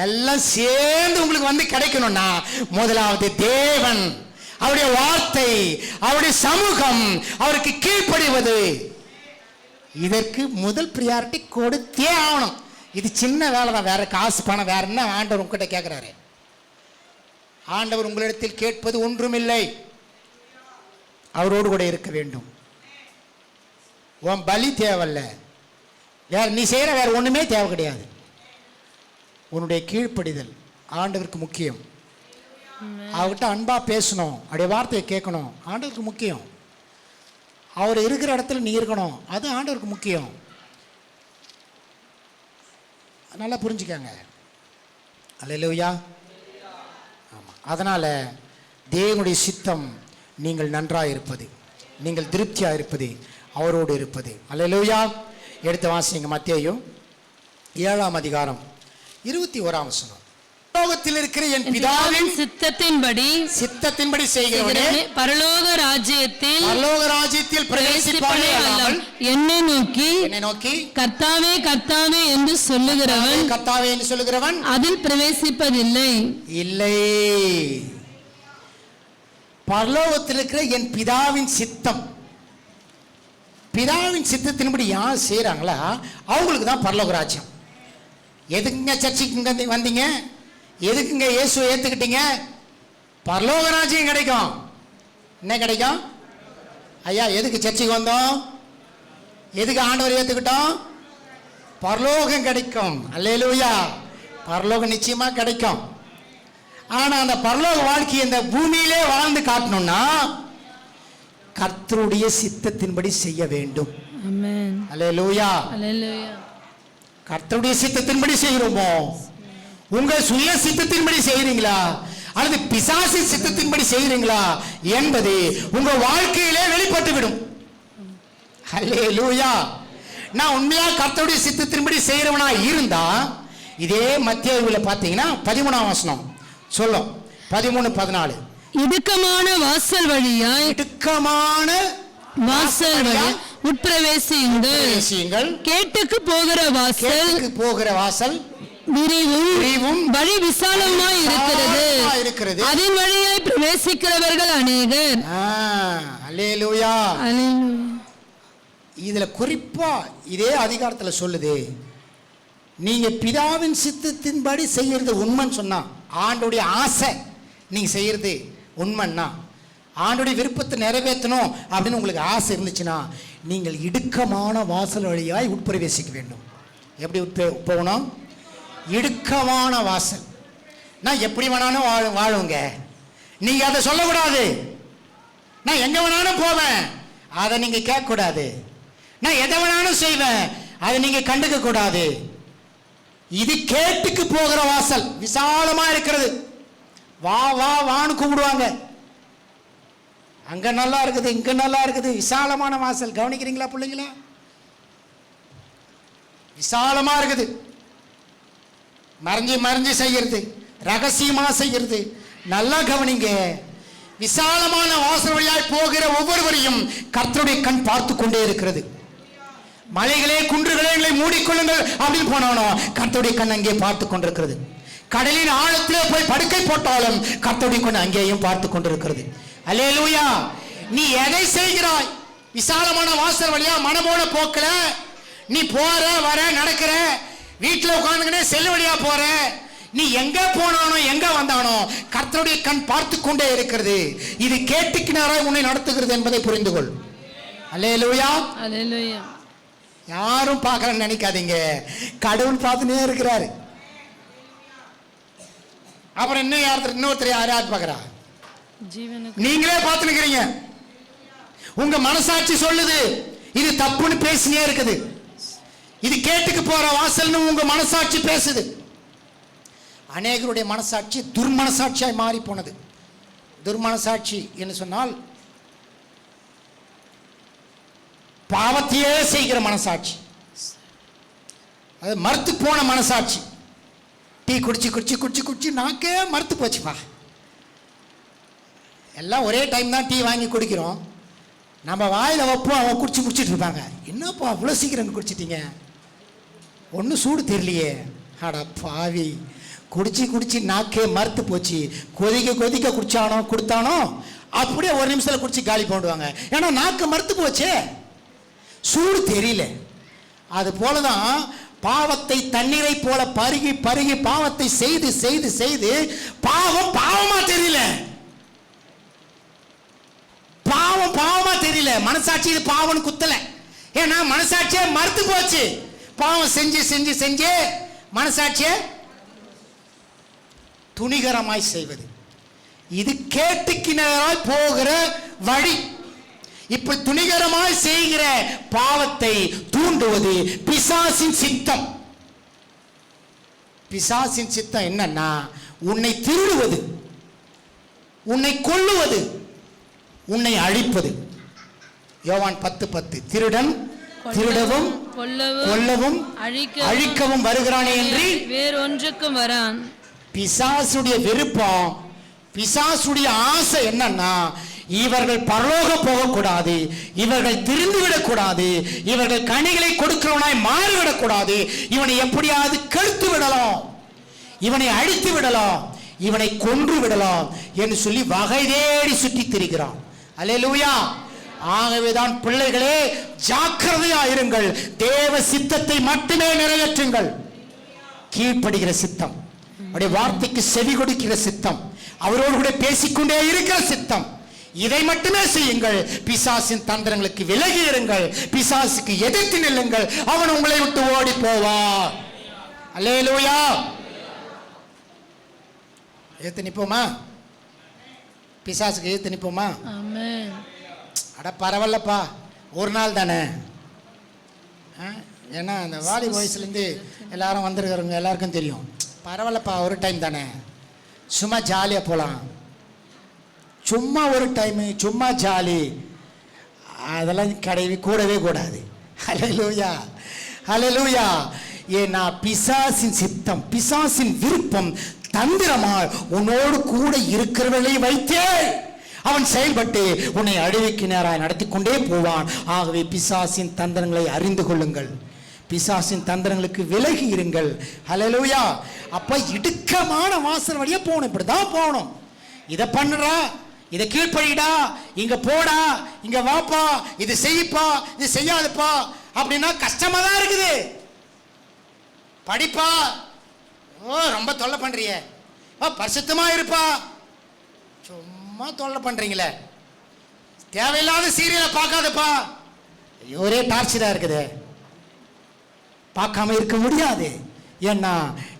எல்லாம் சேர்ந்து உங்களுக்கு வந்து கிடைக்கணும்னா முதலாவது தேவன், அவருடைய வார்த்தை, அவருடைய சமூகம், அவருக்கு கீழ்ப்படிவது, இதற்கு முதல் பிரியாரிட்டி கொடுத்தே ஆகணும். இது சின்ன வேலை தான், வேற காசு பணம் வேற என்ன ஆண்டவர் உங்ககிட்ட கேட்கிறாரு. ஆண்டவர் உங்களிடத்தில் கேட்பது ஒன்றுமில்லை, அவரோடு கூட இருக்க வேண்டும். உன் பலி தேவையில்ல, வேற நீ செய்யற வேற ஒண்ணுமே தேவை கிடையாது. உன்னுடைய கீழ்ப்படிதல் ஆண்டவருக்கு முக்கியம். அவர்கிட்ட அன்பா பேசணும், அப்படியே வார்த்தையை கேட்கணும், ஆண்டவருக்கு முக்கியம். அவர் இருக்கிற இடத்துல நீ இருக்கணும், அது ஆண்டவருக்கு முக்கியம். நல்லா புரிஞ்சுக்கங்க. அல்லேலூயா. ஆமாம், அதனால் தேவனுடைய சித்தம் நீங்கள் நன்றாக இருப்பது, நீங்கள் திருப்தியாக இருப்பது, அவரோடு இருப்பது. அல்லேலூயா. எடுத்து வாசிங்க மத்தேயு 7ஆம் அதிகாரம் 21ஆம் வசனம். பரலோகத்தில் இருக்கிற என் பிதாவின் சித்தத்தின்படி செய்கிறவனே பரலோக ராஜ்யத்தில் பிரவேசிப்பானே அல்லாமல் என்னை நோக்கி கர்த்தாவே கர்த்தாவே என்று சொல்லுகிறவன் அதில் பிரவேசிப்பதில்லை. இல்லை. பரலோகத்தில் இருக்கிற என் பிதாவின் சித்தம், பிதாவின் சித்தத்தின்படி யார் செய்கிறாங்களா அவங்களுக்கு தான் பரலோக ராஜ்யம். எதுக்குங்க சர்ச்சைக்கு வந்தீங்க, எதுக்குங்க இயேசுவை ஏற்றுக்கிட்டீங்க, பரலோக ராஜ்யம் கிடைக்கும். என்ன கிடைக்கும் ஐயா? எதுக்கு சர்ச்சைக்கு வந்தோம், எதுக்கு ஆண்டவர் ஏற்றுக்கிட்டோம்? பரலோகம் கிடைக்கும். அல்லேலூயா. பரலோகம் நிச்சயமா கிடைக்கும். ஆனா அந்த பரலோக வாழ்க்கையை இந்த பூமியிலே வாழ்ந்து காட்டணும்னா கர்த்தருடைய சித்தத்தின்படி செய்ய வேண்டும். ஆமென். அல்லேலூயா. அல்லேலூயா. கர்த்தருடைய சித்தத்தின்படி செய்கிறோமோ, உங்க சுய சித்தத்தின்படி செய்கிறீங்களா அல்லது பிசாசு சித்தத்தின்படி செய்கிறீங்களா என்பது உங்க வாழ்க்கையிலே வெளிப்பட்டு விடும். அல்லேலூயா. நான் உண்மையா கர்த்தருடைய சித்தத்தின்படி செய்கிறவனா இருந்தா இதே மத்தேயுல பார்த்தீங்கன்னா 13ஆம் வசனம் சொல்லும், 13-14. இடுக்கமான வாசல் வழியாய் உட்பிரவேசியுங்கள். கேட்டுக்கு போகிற வாசல் விரிவும் வழி விசாலமாய் இருக்கிறது, அதன் வழியாய் பிரவேசிக்கிறவர்கள் அநேகர். அல்லேலூயா. இதுல குறிப்பா இதே அதிகாரத்துல சொல்லுது, நீங்க பிதாவின் சித்தத்தின்படி செய்யறது உண்மைன்னு சொன்னா, ஆண்டுடைய ஆசை நீங்க செய்யறது உண்மைன்னா, ஆண்டுடைய விருப்பத்தை நிறைவேற்றணும் அப்படின்னு உங்களுக்கு ஆசை இருந்துச்சுன்னா நீங்கள் இடுக்கமான வாசல் வழியாய் உட்பிரவேசிக்க வேண்டும். எப்படி போகணும்? இடுக்கமான வாசல். நான் எப்படி வேணாலும் வாழுங்க, நீங்க அதை சொல்லக்கூடாது. நான் எங்க வேணாலும் போவேன், அதை நீங்க கேட்கக்கூடாது. நான் எதை வேணாலும் செய்வேன், அதை நீங்க கண்டுக்க கூடாது. இது கேட்டுக்கு போகிற வாசல், விசாலமா இருக்கிறது. வா வா வான்னு கூப்பிடுவாங்க. அங்க நல்லா இருக்குது, இங்க நல்லா இருக்குது, விசாலமான வாசல். கவனிக்கிறீங்களா பிள்ளைங்களா? விசாலமா இருக்குது. மறைஞ்சு செய்யறது, ரகசியமா செய்யறது. நல்லா கவனிங்க. விசாலமான வாசல் வழியாய் போகிற ஒவ்வொருவரையும் கர்த்தருடைய கண் பார்த்து கொண்டே இருக்கிறது. மலைகளே குன்றுகளே எங்களை மூடிக்கொள்ளுங்கள் அப்படின்னு போனாலும் கர்த்தருடைய கண் அங்கே பார்த்து கொண்டிருக்கிறது. கடலின் ஆழத்திலே போய் படுக்கை போட்டாலும் கர்த்தருடைய கண் அங்கேயும் பார்த்து கொண்டிருக்கிறது. அல்லேலூயா. நீ எதை செய்கிறாய்? விசாலமான வாசல் வழியா மனமோன போக்கல நீ போற வர நடக்கிற, வீட்டில் உட்கார்ந்துக்கிட்டே செல்லு வழியா போற, நீ எங்க போனானோ எங்க வந்தானோ கர்த்தருடைய கண் பார்த்து கொண்டே இருக்கிறது. இது கேட்டுக்கினாராய் உன்னை நடத்துகிறது என்பதை புரிந்து கொள். அல்லேலூயா. அல்லேலூயா. யாரும் பார்க்கறன்னு நினைக்காதீங்க, கடவுள் பார்த்துனே இருக்கிறாரு. அப்புறம் இன்னொருத்தர் யாராவது பார்க்கறா? நீங்களே பார்த்து நிக்கிறீங்க. உங்க மனசாட்சி சொல்லுது இது தப்புன்னு பேசினே இருக்குது. இது கேட்டுக்கு போற வாசல்னு உங்க மனசாட்சி பேசுது. அநேகருடைய மனசாட்சி துர்மனசாட்சியாய் மாறி போனது. துர்மனசாட்சி என்று சொன்னால் பாவத்தையே செய்கிற மனசாட்சி, அது மறுத்து போன மனசாட்சி. டீ குடிச்சு குடிச்சு குடிச்சு குடிச்சு நாக்கே மறுத்து போச்சுப்பா. எல்லாம் ஒரே டைம் தான் டீ வாங்கி குடிக்கிறோம். நம்ம வாயில் வைப்போம், அவங்க குடிச்சு குடிச்சிட்டு இருப்பாங்க. என்னப்பா அவ்வளோ சீக்கிரம் குடிச்சிட்டீங்க, ஒன்றும் சூடு தெரியலையே. அடா பாவி, குடிச்சு குடிச்சு நாக்கே மறுத்து போச்சு. கொதிக்க கொதிக்க குடிச்சானோ கொடுத்தானோ அப்படியே ஒரு நிமிஷத்தில் குடிச்சு காலி போடுவாங்க. ஏன்னா நாக்கு மறுத்து போச்சே, சூடு தெரியல. அது போலதான் பாவத்தை தண்ணீரை போல பருகி பருகி பாவத்தை செய்து செய்து செய்து பாவம் பாவமா தெரியல. பாவம் பாவமா தெரியல. மனசாட்சி இது பாவம் குத்தல. ஏன்னா மனசாட்சியே மறுத்து போச்சு. பாவம் செஞ்சு செஞ்சு செஞ்சு மனசாட்சியை துணிகரமாய் செய்வது, இது கேட்டுக்கிணறாய் போகிற வழி. இப்படி துணிகரமாய் செய்கிற பாவத்தை தூண்டுவது பிசாசின் சித்தம். பிசாசின் சித்தம் என்னன்னா உன்னை திருடுவது, உன்னை கொல்லுவது, உன்னை அழிப்பது. யோவான் 10:10 திருடன் திருடவும் கொல்லவும் அழிக்கவும் வருகிறானே என்று வேறொன்றுக்கும் வரான். பிசாசுடைய விருப்பம், பிசாசுடைய ஆசை என்னன்னா இவர்கள் பரலோகம் போகக்கூடாது, இவர்கள் திரிந்து விடக்கூடாது, இவர்கள் கனிகளை கொடுக்கிறவனாய் மாறிவிடக்கூடாது, இவனை எப்படியாவது கெடுத்து விடலாம், இவனை அழித்து விடலாம், இவனை கொன்று விடலாம் என்று சொல்லி வகை தேடி சுற்றி திரிகிறான். அல்லேலூயா. ஆகவேதான் பிள்ளைகளே ஜாக்கிரதையா இருங்கள். தேவ சித்தத்தை மட்டுமே நிறைவேற்றுங்கள். கீழ்ப்படுகிற சித்தம், அவருடைய வார்த்தைக்கு செவி கொடுக்கிற சித்தம், அவரோடு கூட பேசிக்கொண்டே இருக்கிற சித்தம், இதை மட்டுமே செய்யுங்கள். பிசாசின் தந்திரங்களுக்கு விலகி இருங்கள். பிசாசுக்கு எதிர்த்து நில்லுங்கள். அவன் உங்களை விட்டு ஓடி போவான். அல்லேலூயா. எதிர்த்து நிப்போமா? பிசாசுக்கு எதிர்த்து நிப்போமா? ஆமென். அட பரவாயில்லப்பா, ஒரு நாள் தானே. ஏன்னா அந்த வாலி வயசுலேருந்து எல்லாரும் வந்துருக்கிறவங்க எல்லாருக்கும் தெரியும். பரவாயில்லப்பா, ஒரு டைம் தானே, சும்மா ஜாலியாக போகலாம், சும்மா ஒரு டைமு, சும்மா ஜாலி, அதெல்லாம் கிடையவே கூடவே கூடாது. ஹல்லேலூயா, ஹல்லேலூயா. ஏன்னா பிசாசின் சித்தம், பிசாசின் விருப்பம் தந்திரமாய் உன்னோடு கூட இருக்கிறவர்களை வைத்தே அவன் செயல்பட்டு உன்னை அழிவுக்கு நேராய் நடத்தி கொண்டே போவான். ஆகவே பிசாசின் தந்திரங்களை அறிந்து கொள்ளுங்கள். பிசாசின் தந்திரங்களுக்கு விலகி இருங்கள். ஹல்லேலூயா. அப்ப இடுக்கமான வாசல் வழியா போகணும். இப்படிதான் போகணும். இதை பண்ணுறா, இதை கீழ்ப்படிடா, இங்க போடா, இங்க வாப்பா, இது செய்யப்பா, இது செய்யாதுப்பா அப்படின்னா கஷ்டமா தான் இருக்குது. படிப்பா, ஓ ரொம்ப தொல்லை பண்றிய, பரிசுத்தமா இருப்பா, சும்மா தொல்லை பண்றீங்களே, தேவையில்லாத சீரியலை பார்க்காதப்பா, ஒரே டார்ச்சரா இருக்குது, பார்க்காம இருக்க முடியாது. ஏன்னா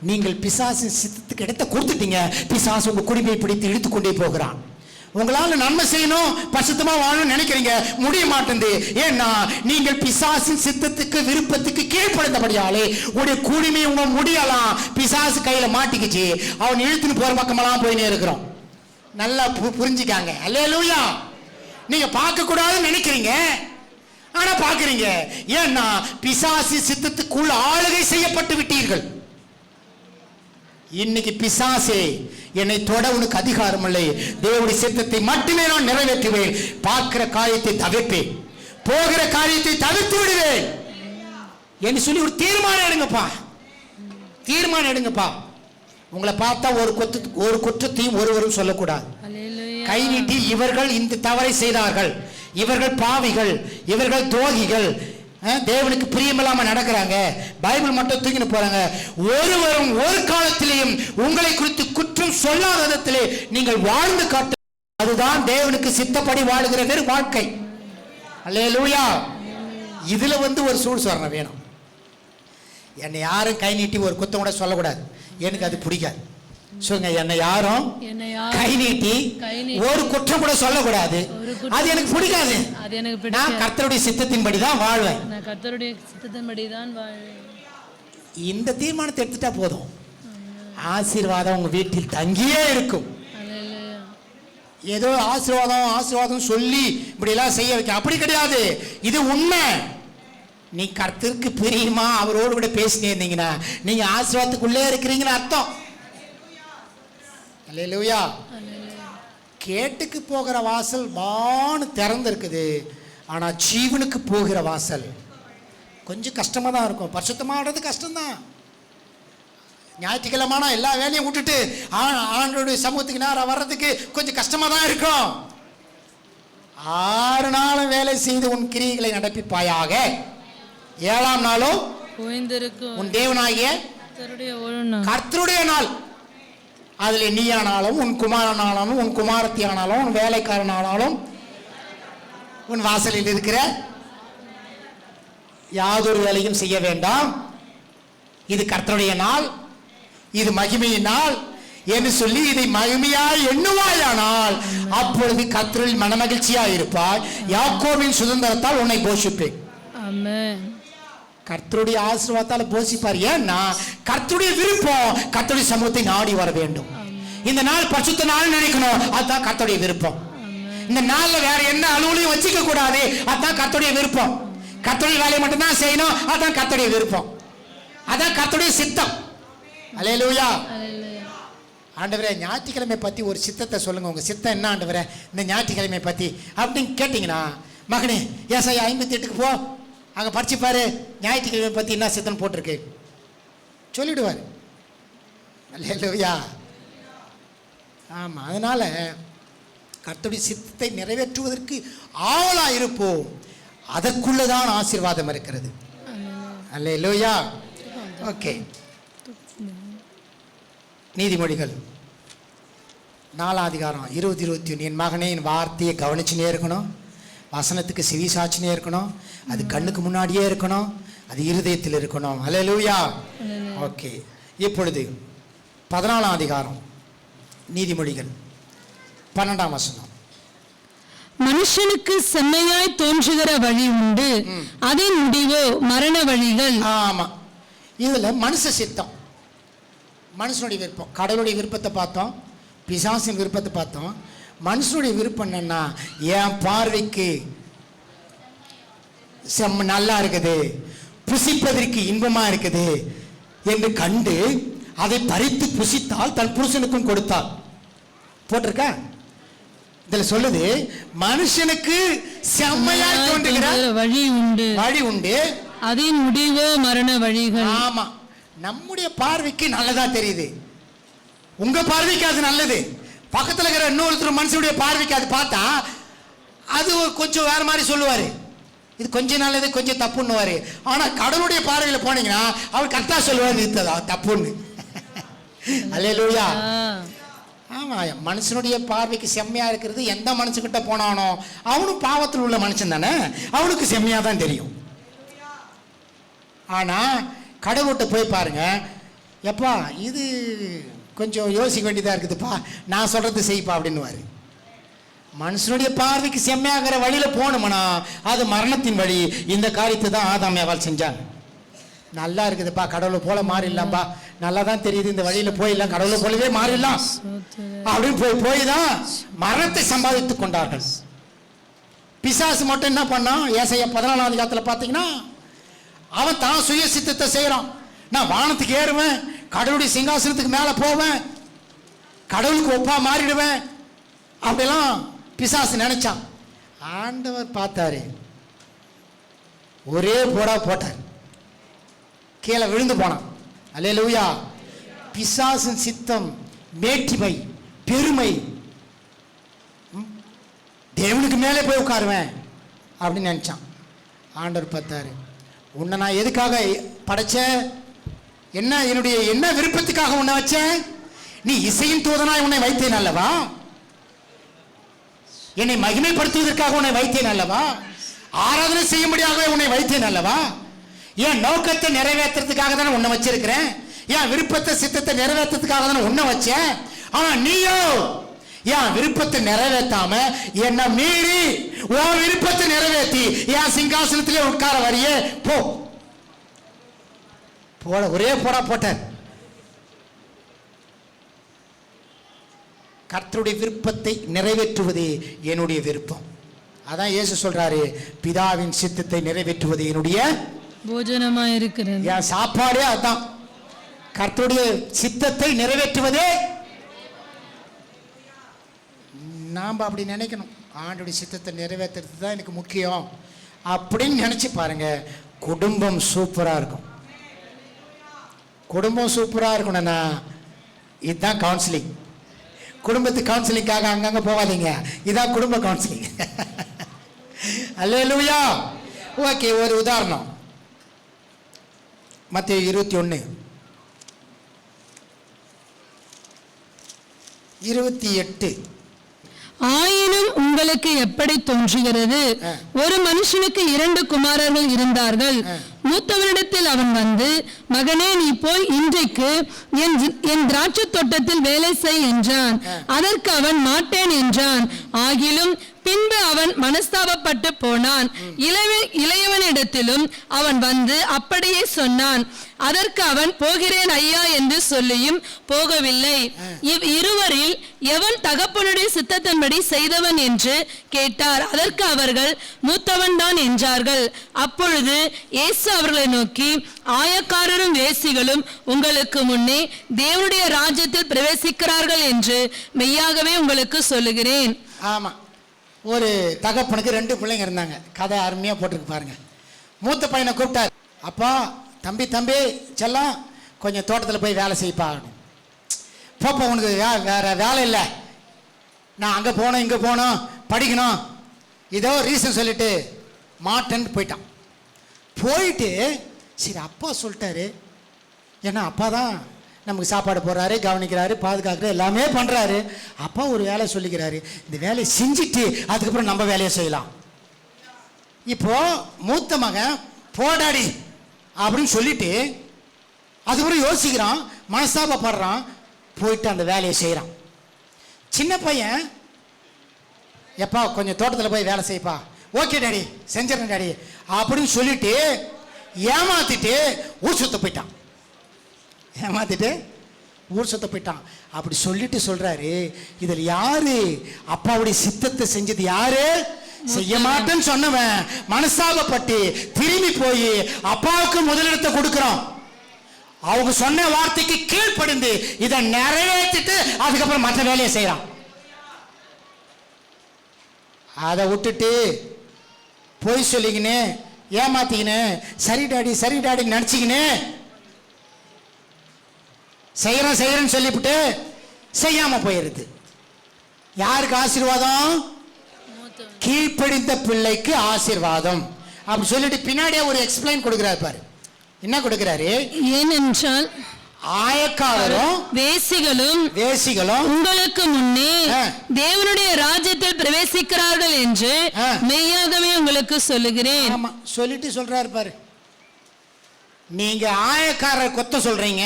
நீங்கள் பிசாசின் சித்தத்துக்கு இடத்தை கொடுத்துட்டீங்க. பிசாசு உங்க குடிமையை பிடித்து இழுத்து கொண்டே போகிறான். உங்களால நன்மை செய்யணும், பரிசுத்தமா வாழணும்னு நினைக்கிறீங்க, முடிய மாட்டேங்குது. ஏன்னா நீங்கள் பிசாசின் சித்தத்துக்கு விருப்பத்துக்கு கீழ்ப்படுத்தபடியாலே உங்களுடைய குடிமை உங்க முடியலாம் பிசாசு கையில மாட்டிக்கிச்சு. அவன் இழுத்துன்னு போற பக்கமெல்லாம் போயினே இருக்கிறோம். நல்லா புரிஞ்சுக்காங்க. அல்லேலூயா. நீங்க பார்க்க கூடாதுன்னு நினைக்கிறீங்க, ஆனா பார்க்கிறீங்க. ஏன்னா பிசாசு சித்தத்துக்குள் ஆளுகை செய்யப்பட்டு விட்டீர்கள். இன்னைக்கு பிசாசே என்னை தொட உனக்கு அதிகாரம் இல்லை, தேவனுடைய சித்தத்தை மட்டுமே நான் நிறைவேற்றுவேன், பார்க்கிற காரியத்தை தவிர்ப்பேன், போகிற காரியத்தை தவிர்த்து விடுவேன் என்று சொல்லி ஒரு தீர்மானம் எடுங்கப்பா. தீர்மானம் எடுங்கப்பா. உங்களை பார்த்தா ஒரு குற்றத்தையும் ஒருவரும் சொல்லக்கூடாது. கை நீட்டி இவர்கள் இந்த தவறை செய்தார்கள், இவர்கள் பாவிகள், இவர்கள் துரோகிகள், தேவனுக்கு பிரியமில்லாம நடக்கிறாங்க, பைபிள் மட்டும் தூக்கிட்டு போறாங்க, ஒருவரும் ஒரு காலத்திலேயும் உங்களை குறித்து குற்றம் சொல்லாத விதத்திலே நீங்கள் வாழ்ந்து காட்டு. அதுதான் தேவனுக்கு சித்தப்படி வாழுகிற வாழ்க்கை. அல்லேலூயா. இதுல ஒரு சூடு சொரணை வேணும். என்னை யாரும் கை நீட்டி ஒரு குத்தம் கூட சொல்லக்கூடாது, எனக்கு அது பிடிக்காது. சொல்லுங்க, என்னை யாரும் என்னை கை நீட்டி கை நீட்டி ஒரு குற்றம் கூட சொல்லக்கூடாது. ஒரு குற்றம் அது எனக்கு பிடிக்காது. அது எனக்கு நான் பிடிக்காது. கர்த்தருடைய சித்தத்தின்படி தான் வாழ்வேன். நான் கர்த்தருடைய சித்தத்தின்படி தான் வாழ்வேன். இந்த தீர்மானத்தை எடுத்துட்டா போதும், ஆசீர்வாதம் உங்க வீட்டில் தங்கியே இருக்கும். அல்லேலூயா. ஏதோ ஆசீர்வாதம் ஆசீர்வாதம் சொல்லி இப்படி எல்லாம் செய்ய வைக்க அப்படி கிடையாது. இது உண்மை. நீ கர்த்தருக்கு பிரியமா அவரோடு கூட பேசினே இருந்தீங்கன்னா நீங்க ஆசீர்வாதத்துக்குள்ளே இருக்கிறீங்கன்னு அர்த்தம். அல்லேலூயா. கேட்டுக்கு போகிற வாசல் வான்னு திறந்து இருக்குது, ஆனா ஜீவனுக்கு போகிற வாசல் கொஞ்சம் கஷ்டமா தான் இருக்கும். பரிசுத்தமானது கஷ்டம்தான். ஞாயிற்றுக்கிழமான எல்லா வேலையும் விட்டுட்டு ஆண்டவருடைய சமூகத்துக்கு நேரம் வர்றதுக்கு கொஞ்சம் கஷ்டமா தான் இருக்கும். 6 நாளும் வேலை செய்து உன் கிரியைகளை நடப்பிப்பாயாக, 7ஆம் நாளும் ஓய்ந்திருக்கும் உன் தேவனாகிய கர்த்தருடைய ஒரு நாள். கர்த்தருடைய நாள். அதில் நீயானாலும் உன் குமாரனானாலும் உன் குமாரத்தி ஆனாலும் உன் வேலைக்காரனானாலும் உன் வாசலில் இருக்கிற யாதொரு வேலையும் செய்ய வேண்டாம். இது கர்த்தருடைய நாள், இது மகிமையின் நாள் என்று சொல்லி இதை மகிமையாய் எண்ணுவாயானால் அப்பொழுது கர்த்தரில் மனமகிழ்ச்சியாய் இருப்பாய். யாக்கோபின் சுதந்திரத்தால் உன்னை போஷிப்பேன். ஆமென். கர்த்தருடைய ஆசீர்வாதத்தால் போஷிப்பார். ஏன்னா கர்த்தருடைய விருப்பம் கர்த்தருடைய சமூகத்தை நாடி வர வேண்டும். இந்த நாள் பரிசுத்த நாள் நினைக்கணும், அதுதான் கர்த்தருடைய விருப்பம். இந்த நாள்ல வேற என்ன அலுவலையும் வச்சுக்க கூடாது, அதுதான் கர்த்தருடைய விருப்பம். கர்த்தருடைய வேலையை மட்டும்தான் செய்யணும், அதுதான் கர்த்தருடைய விருப்பம், அதான் கர்த்தருடைய சித்தம். அல்லேலூயா. ஆண்டவரே, ஞாயிற்றுக்கிழமை பத்தி ஒரு சித்தத்தை சொல்லுங்க, உங்க சித்தம் என்ன ஆண்டவரே இந்த ஞாயிற்றுக்கிழமை பத்தி அப்படின்னு கேட்டீங்கன்னா, மகனே ஏசாயா 58க்கு போ, அங்கே படிச்சுப்பாரு ஞாயிற்றுக்கிழமை பற்றி என்ன சித்தம் போட்டிருக்கு சொல்லிடுவார். அல்லேலூயா. ஆமாம், அதனால் கர்த்தருடைய சித்தத்தை நிறைவேற்றுவதற்கு ஆவலாக இருப்போம். அதற்குள்ளதான் ஆசீர்வாதம் இருக்கிறது. அல்லேலூயா. ஓகே, நீதிமொழிகள் 4ஆம் அதிகாரம் 20-21. என் மகனே, என் வார்த்தையை கவனிச்சுனே இருக்கணும், வசனத்துக்கு செவி சாட்சினே இருக்கணும், அது கண்ணுக்கு முன்னாடியே இருக்கணும், அது இருதயத்தில் இருக்கணும். அல்லேலூயா. ஓகே, இப்பொழுது 14ஆம் அதிகாரம் நீதிமொழிகள் 12ஆம் வசனம். மனுஷனுக்கு செம்மையாய் தோன்றுகிற வழி உண்டு, அதன் முடிவோ மரண வழிகள். ஆமா, இதுல மனுஷ சித்தம், மனுஷனுடைய விருப்பம். கடவுளுடைய விருப்பத்தை பார்த்தோம், பிசாசின் விருப்பத்தை பார்த்தோம். மனுஷனுடைய விருப்பம் என்னன்னா, என் பார்வைக்கு நல்லா இருக்குது, புசிப்பதற்கு இன்பமா இருக்குது என்று கண்டு அதை பறித்து புசித்தால் தன் புருஷனுக்கும் கொடுத்தாள். போட்டிருக்க இதுல சொல்லுது, மனுஷனுக்கு செம்மையாய் தோன்றுகிற வழி உண்டு, வழி உண்டு, அதன் முடிவோ மரண வழிகள். ஆமா, நம்முடைய பார்வைக்கு நல்லதா தெரியுது, உங்க பார்வைக்கு அது நல்லது. பக்கத்தில் இருக்கிற இன்னொருத்தர் மனுஷனுடைய பார்வைக்கு அது பார்த்தா அது கொஞ்சம் வேற மாதிரி சொல்லுவாரு, இது கொஞ்சம் நல்லது கொஞ்சம் தப்புன்னுவாரு. ஆனா கடவுளுடைய பார்வையில் போனீங்கன்னா அவர் கரெக்டா சொல்லுவாரு, இது தப்புன்னு. அல்லேலூயா. ஆமா, மனுஷனுடைய பார்வைக்கு செம்மையா இருக்கிறது. எந்த மனுஷன்கிட்ட போனானோ அவனும் பாவத்தில் உள்ள மனுஷன் தானே, அவனுக்கு செம்மையா தான் தெரியும். ஆனா கடவுள்கிட்ட போய் பாருங்க, எப்பா இது கொஞ்சம் யோசிக்க வேண்டியதா இருக்குதுப்பா, நான் சொல்றது செய்ப்பா அப்படின்னுவாரு. மனுஷனுடைய பார்வைக்கு செம்மையாகிற வழியில போகணும்னா அது மரணத்தின் வழி. இந்த காரியத்தை தான் ஆதாம் ஏவாள் செஞ்சாங்க. நல்லா இருக்குதுப்பா, கடவுளை போல மாறிடலாம்பா, நல்லா தான் தெரியுது, இந்த வழியில போயிடலாம், கடவுளை போலவே மாறிடலாம் அப்படின்னு போய் தான் மரணத்தை சம்பாதித்துக் கொண்டார்கள். பிசாசு மட்டும் என்ன பண்ணான், ஏசாயா 14ஆம் அதிகாரத்தில் பார்த்தீங்கன்னா, அவன் தான் சுய சித்தத்தை செய்யறான். நான் வானத்துக்கு ஏறுவேன், கடவுளுடைய சிங்காசனத்துக்கு மேல போவேன், கடவுளுக்கு ஒப்பா மாறிடுவேன் அப்படிலாம் பிசாசு நினைச்சான். ஆண்டவர் பார்த்தாரு, ஒரே போடா போட்டார், கீழே விழுந்து போனான். அல்லேலூயா. பிசாசின் சித்தம் மேட்டிமை, பெருமை, தேவனுக்கு மேலே போய் உட்காருவேன் அப்படின்னு நினைச்சான். ஆண்டவர் பார்த்தாரு, உன்னை நான் எதுக்காக படைச்சேன், என்ன என்னுடைய என்ன விருப்பத்துக்காக உன்னை வச்சேன், நீ இசையின் தூதனாய் உன்னை வைத்தேன் அல்லவா, என்னை மகிமைப்படுத்துவதற்காக உன்னை வைத்தேன் அல்லவா, ஆராதனை செய்யும்படியாகவே உன்னை வைத்தேன் அல்லவா, என் நோக்கத்தை நிறைவேற்றுறதுக்காக தானே உன்னை வச்சிருக்கிறேன், என் விருப்பத்தை சித்தத்தை நிறைவேற்றத்துக்காக தானே உன்னை வச்சேன். ஆனா நீயோ என் விருப்பத்தை நிறைவேற்றாம என்ன மீறி உன் விருப்பத்தை நிறைவேற்றி என் சிங்காசனத்திலே உட்கார வரையே போட ஒரே போடா போட்டார். கர்த்தருடைய விருப்பத்தை நிறைவேற்றுவதே என்னுடைய விருப்பம். அதான் இயேசு சொல்றாரு, பிதாவின் சித்தத்தை நிறைவேற்றுவது என்னுடைய போஜனமா இருக்கிறது. என் சாப்பாடே அதான், கர்த்தருடைய சித்தத்தை நிறைவேற்றுவதே. நாம் அப்படி நினைக்கணும், ஆண்டுடைய சித்தத்தை நிறைவேற்றுறது தான் எனக்கு முக்கியம் அப்படின்னு நினைச்சு பாருங்க. குடும்பம் சூப்பரா இருக்கும். குடும்பம் சூப்பரா இருக்கணும்னா இதுதான் கவுன்சிலிங். குடும்பத்து கவுன்சிலிங்காக அங்கங்க போகாதீங்க, இதான் குடும்ப கவுன்சிலிங். அல்லேலூயா. ஓகே, ஒரு உதாரணம். மத்தேயு 21:28. ஆயினும் உங்களுக்கு எப்படி தோன்றுகிறது, ஒரு மனுஷனுக்கு 2 குமாரர்கள் இருந்தார்கள். மூத்தவனிடத்தில் அவன் வந்து, மகனே, நீ போய் இன்றைக்கு என் திராட்சை தோட்டத்தில் வேலை செய் என்றான். அதற்கு அவன் மாட்டேன் என்றான். ஆகிலும் பின்பு அவன் மனஸ்தாபப்பட்டு போனான். இளையவனிடத்திலும் அவன் வந்து அப்படியே சொன்னான். அதற்கு அவன், போகிறேன் ஐயா என்று சொல்லியும் போகவில்லை. இருவரில் எவன் தகப்பனுடைய சித்தத்தின்படி செய்தவன் என்று கேட்டார். அதற்கு அவர்கள், மூத்தவன் தான் என்றார்கள். அப்பொழுது இயேசு அவர்களை நோக்கி, ஆயக்காரரும் வேசிகளும் உங்களுக்கு முன்னே தேவனுடைய ராஜ்யத்தில் பிரவேசிக்கிறார்கள் என்று மெய்யாகவே உங்களுக்கு சொல்லுகிறேன். ஆமா, ஒரு தகப்பனுக்கு 2 பிள்ளைங்க இருந்தாங்க. கதை அருமையா போட்டிருக்கு பாருங்க. மூத்த பையனை கூப்பிட்டார். அப்பா, தம்பி செல்லம், கொஞ்சம் தோட்டத்தில் போய் வேலை செய்யப்பா. போப்பா, உனக்கு வேற வேலை இல்லை, நான் அங்கே போகணும் இங்கே போகணும் படிக்கணும் இதோ ரீசன் சொல்லிட்டு மாட்டேன்னு போயிட்டான். போயிட்டு சரி அப்பா சொல்லிட்டாரு, ஏன்னா அப்பா தான் நமக்கு சாப்பாடு போடுறாரு, கவனிக்கிறாரு, பாதுகாக்கிறாரு, எல்லாமே பண்ணுறாரு. அப்பா ஒரு வேலை சொல்லிக்கிறாரு, இந்த வேலையை செஞ்சுட்டு அதுக்கப்புறம் நம்ம வேலையை செய்யலாம். இப்போ மூத்த மகன் போடாடி அப்படின்னு சொல்லிட்டு அதுக்கப்புறம் யோசிக்கிறான், மனஸ்தாபப்படுறான், போயிட்டு அந்த வேலையை செய்கிறான். சின்ன பையன், எப்பா கொஞ்சம் தோட்டத்தில் போய் வேலை செய்ப்பா. ஓகே டாடி, செஞ்சிடறேன் டாடி அப்படின்னு சொல்லிட்டு ஏமாத்திட்டு ஊர் சுத்த போயிட்டான். அப்படி சொல்லிட்டு சொல்றாரு, இதில் யாரு அப்பாவுடைய சித்தத்தை செஞ்சது? யாரு? செய்ய மாட்டேன்னு சொன்னவன் மனசாகப்பட்டு திரும்பி போய் அப்பாவுக்கு முதலிடத்தை கொடுக்கிறோம். அவங்க சொன்ன வார்த்தைக்கு கீழ்ப்படிந்து இதை நிறைவேற்றிட்டு அதுக்கப்புறம் மற்ற வேலையை செய்யறான். அதை விட்டுட்டு போய் சொல்லிக்கின்னு ஏமாத்திக்கின்னு சரி டாடி நினைச்சிக்கின்னு செய்யறேன்னு சொல்லிவிட்டு செய்யாம போயிருது. யாருக்கு ஆசீர்வாதம்? கீழ்ப்படிந்த பிள்ளைக்கு ஆசீர்வாதம். அப்படி சொல்லிட்டு பின்னாடியே ஒரு எக்ஸ்பிளைன் கொடுக்கிறார் பாரு. என்ன கொடுக்கிறாரு? ஏனென்றால் ஆயக்காரரும் வேசிகளும் உங்களுக்கு முன்னே தேவனுடைய ராஜ்யத்தில் பிரவேசிக்கிறார்கள் என்று மெய்யாகவே உங்களுக்கு சொல்லுகிறேன். ஆமா, சொல்லிட்டு சொல்றாரு பாரு. நீங்க ஆயக்காரர் குத்தம் சொல்றீங்க,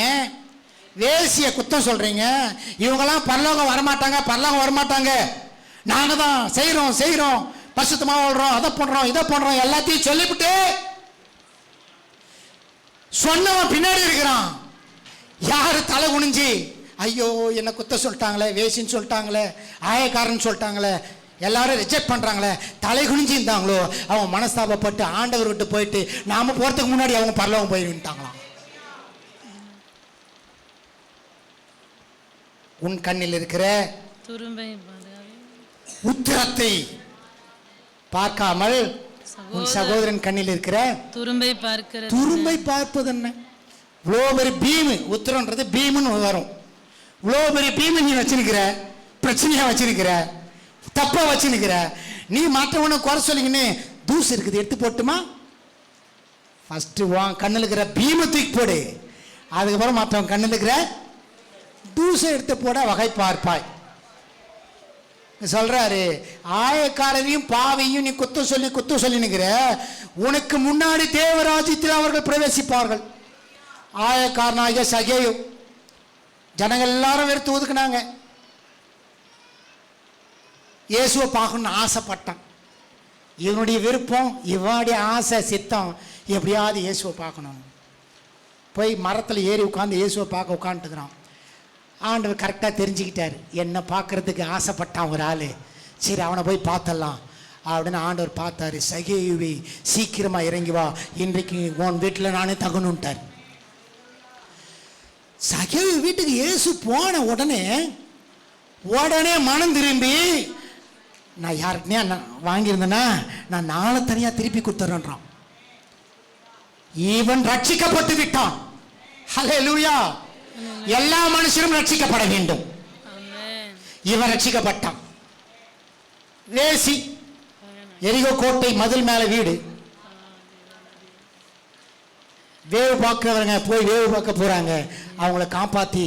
வேசிய குத்தம் சொல்றீங்க, இவங்கெல்லாம் பரலோகம் வரமாட்டாங்க, நாங்க தான் செய்யறோம், பரிசுத்தமா வாழ்றோம், அதை பண்றோம் இதை பண்றோம் எல்லாத்தையும் சொல்லிவிட்டு சொன்னவன் பின்னாடி இருக்கிறான். யாரு தலை குனிஞ்சு ஐயோ என்ன குத்த சொல்லிட்டாங்களே, வேசின்னு சொல்லிட்டாங்களே, ஆயக்காரன்னு சொல்லிட்டாங்களே, எல்லாரும் ரிஜெக்ட் பண்றாங்களே, தலை குனிஞ்சு இருந்தாங்களோ அவன் மனஸ்தாபப்பட்டு ஆண்டவர் விட்டு போயிட்டு நாம போறதுக்கு முன்னாடி அவங்க பரலோகம் போயிருந்தாங்களாம். உன் கண்ணில் இருக்கிற உத்திரத்தை பார்க்காமல் உன் சகோதரன் கண்ணில் இருக்கிற துரும்பை பார்ப்பது என்ன? இவ்வளோ பெரிய பீமு, உத்திரன்றது பீமுன்னு வரும். இவ்வளோ பெரிய பீமு நீ வச்சிருக்கிற, பிரச்சனையா வச்சிருக்கிற, தப்பா வச்சிருக்கிற, நீ மற்றவனை குறை சொல்லிங்கன்னு தூசு இருக்குது எடுத்து போட்டுமா? ஃபர்ஸ்ட் உன் கண்ணில் இருக்கிற பீமை தூக்கி போடு, அதுக்கப்புறம் மற்றவன் கண்ணில் இருக்கிற தூசை எடுத்து போட வகை பார்ப்பாய் சொல்றாரு. ஆயக்காரரையும் பாவையும் நீ குத்த சொல்லி நிற்கிற, உனக்கு முன்னாடி தேவராஜ்யத்தில் அவர்கள் பிரவேசிப்பார்கள். ஆயக்காரனாகிய சகேயு ஜனங்கள் எல்லாரும் வெறுத்து ஒதுக்குனாங்க. இயேசுவை பார்க்கணும்னு ஆசைப்பட்டான். இவனுடைய விருப்பம், இவனுடைய ஆசை, சித்தம் எப்படியாவது இயேசுவை பார்க்கணும். போய் மரத்தில் ஏறி உட்காந்து இயேசுவை பார்க்க உட்காந்துட்டுக்கிறான். ஆண்டவர் கரெக்டாக தெரிஞ்சுக்கிட்டார், என்னை பார்க்கறதுக்கு ஆசைப்பட்டான் ஒரு ஆள், சரி அவனை போய் பார்த்தலாம் அப்படின்னு ஆண்டவர் பார்த்தாரு. சகேயுவை சீக்கிரமாக இறங்கி வா, இன்றைக்கு உன் வீட்டில் நானே தங்கணுன்ட்டார். சகேயு வீட்டுக்கு இயேசு போன உடனே மனம் திரும்பி, நான் யாருக்குனே வாங்கியிருந்தேன்னா நான் நாளை தனியாக திருப்பி கொடுத்துறேன்றான். இவன் ரட்சிக்கப்பட்டு விட்டான். ஹல்லேலூயா. எல்லா மனுஷரும் ரட்சிக்கப்பட வேண்டும். இவன் ரட்சிக்கப்பட்டான். வேசி, எரிகோ கோட்டை மதில் மேல வீடு. வேவு பார்க்கிறவங்க போய் வேவு பார்க்க போறாங்க, அவங்கள காப்பாத்தி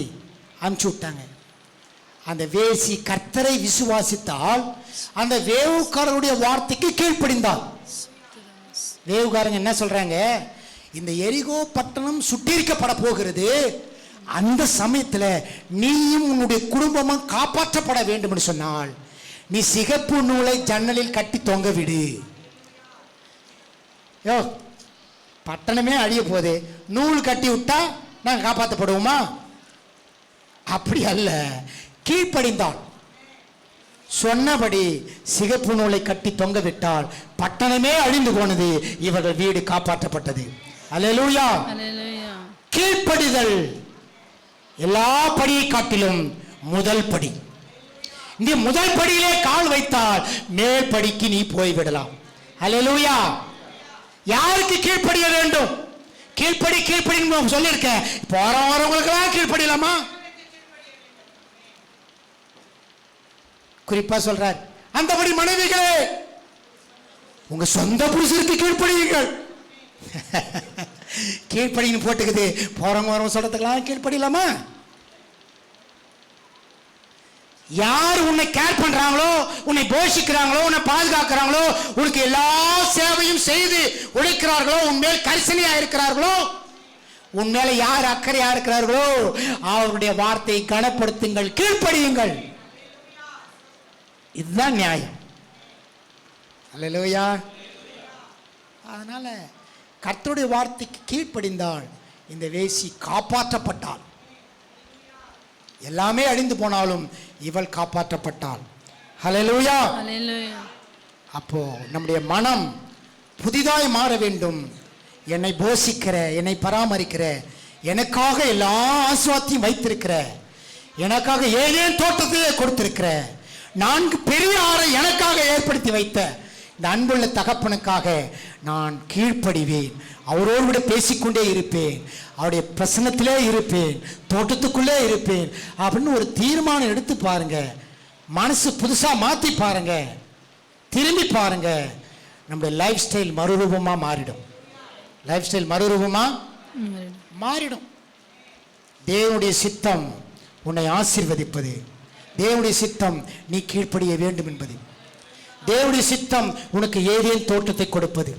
அனுப்பிச்சு விட்டாங்க. அந்த வேசி கர்த்தரை விசுவாசித்தால் அந்த வேவுக்காரருடைய வார்த்தைக்கு கீழ்ப்படிந்தாள். வேவுக்காரங்க என்ன சொல்றாங்க, இந்த எரிகோ பட்டணம் சுட்டீரிக்கப்பட போகிறது, அந்த சமயத்தில் நீயும் உன்னுடைய குடும்பமும் காப்பாற்றப்பட வேண்டும் என்று சொன்னால் நீ சிகப்பு நூலை ஜன்னலில் கட்டி தொங்க விடு. யோ, பட்டணமே அழிய போதே, நூல் கட்டி விட்டா நாங்கள் காப்பாற்றப்படுவோமா? அப்படி அல்ல. கீழ்ப்படிந்தாள். சொன்னபடி சிகப்பு நூலை கட்டி தொங்க விட்டால் பட்டணமே அழிந்து போனது, இவர்கள் வீடு காப்பாற்றப்பட்டது. அல்லேலூயா. கீழ்ப்படிதல் எல்லா படியை காட்டிலும் முதல் படி. இந்த முதல் படியிலே கால் வைத்தால் மேல் படிக்கு நீ போய்விடலாம். அல்லேலூயா. யாருக்கு கீழ்ப்படிய வேண்டும்? கீழ்ப்படி சொல்லியிருக்க, போறவங்களுக்கு கீழ்ப்படியலாமா? குறிப்பா சொல்றார், அந்தபடி மனைவிகளே உங்க சொந்த புருஷருக்கு கீழ்ப்படியுங்கள். கீழ்ப்படின்னு போட்டுக்குது, போறவங்க வரவங்க சொல்றதுக்கெல்லாம் கீழ்ப்படியலாமா? யார் உன்னை கேர் பண்றாங்களோ, உன்னை போஷிக்கிறாங்களோ, உன்னை பாதுகாக்கிறாங்களோ, உனக்கு எல்லா சேவையும் செய்து உழைக்கிறார்களோ, உன்மேல் கரிசனையா இருக்கிறார்களோ, உன்மேல யார் அக்கறையா இருக்கிறார்களோ அவருடைய வார்த்தையை கனப்படுத்துங்கள், கீழ்ப்படியுங்கள். இதுதான் நியாயம். அல்லேலூயா. அதனால கர்த்தருடைய வார்த்தைக்கு கீழ்ப்படிந்தால் இந்த வேசி காப்பாற்றப்பட்டாள். எல்லாமே அழிந்து போனாலும் இவள் காப்பாற்றப்பட்டாள். ஹல்லேலூயா. அப்போ நம்முடைய மனம் புதிதாய் மாற வேண்டும். என்னை போஷிக்கிற, என்னை பராமரிக்கிற, எனக்காக எல்லா ஆசீர்வாதத்தையும் வைத்திருக்கிற, எனக்காக ஏதேன் தோட்டத்தையே கொடுத்திருக்கிற, 4 பெரிய ஆறை எனக்காக ஏற்படுத்தி வைத்த இந்த அன்புள்ள தகப்பனுக்காக நான் கீழ்ப்படிவேன். அவரோடு கூட பேசிக்கொண்டே இருப்பேன், அவருடைய பிரசன்னத்திலே இருப்பேன், தோட்டத்துக்குள்ளே இருப்பேன் அப்படின்னு ஒரு தீர்மானம் எடுத்து பாருங்க. மனசு புதுசா மாத்தி பாருங்க, திரும்பி பாருங்க. நம்முடைய லைஃப் ஸ்டைல் மறுரூபமா மாறிடும். லைஃப் ஸ்டைல் மறுரூபமா மாறிடும். தேவனுடைய சித்தம் உன்னை ஆசீர்வதிப்பது, தேவனுடைய சித்தம் நீ கீழ்ப்படிய வேண்டும் என்பது, தேவனுடைய சித்தம் உனக்கு ஏதேன் தோட்டத்தை கொடுப்பது,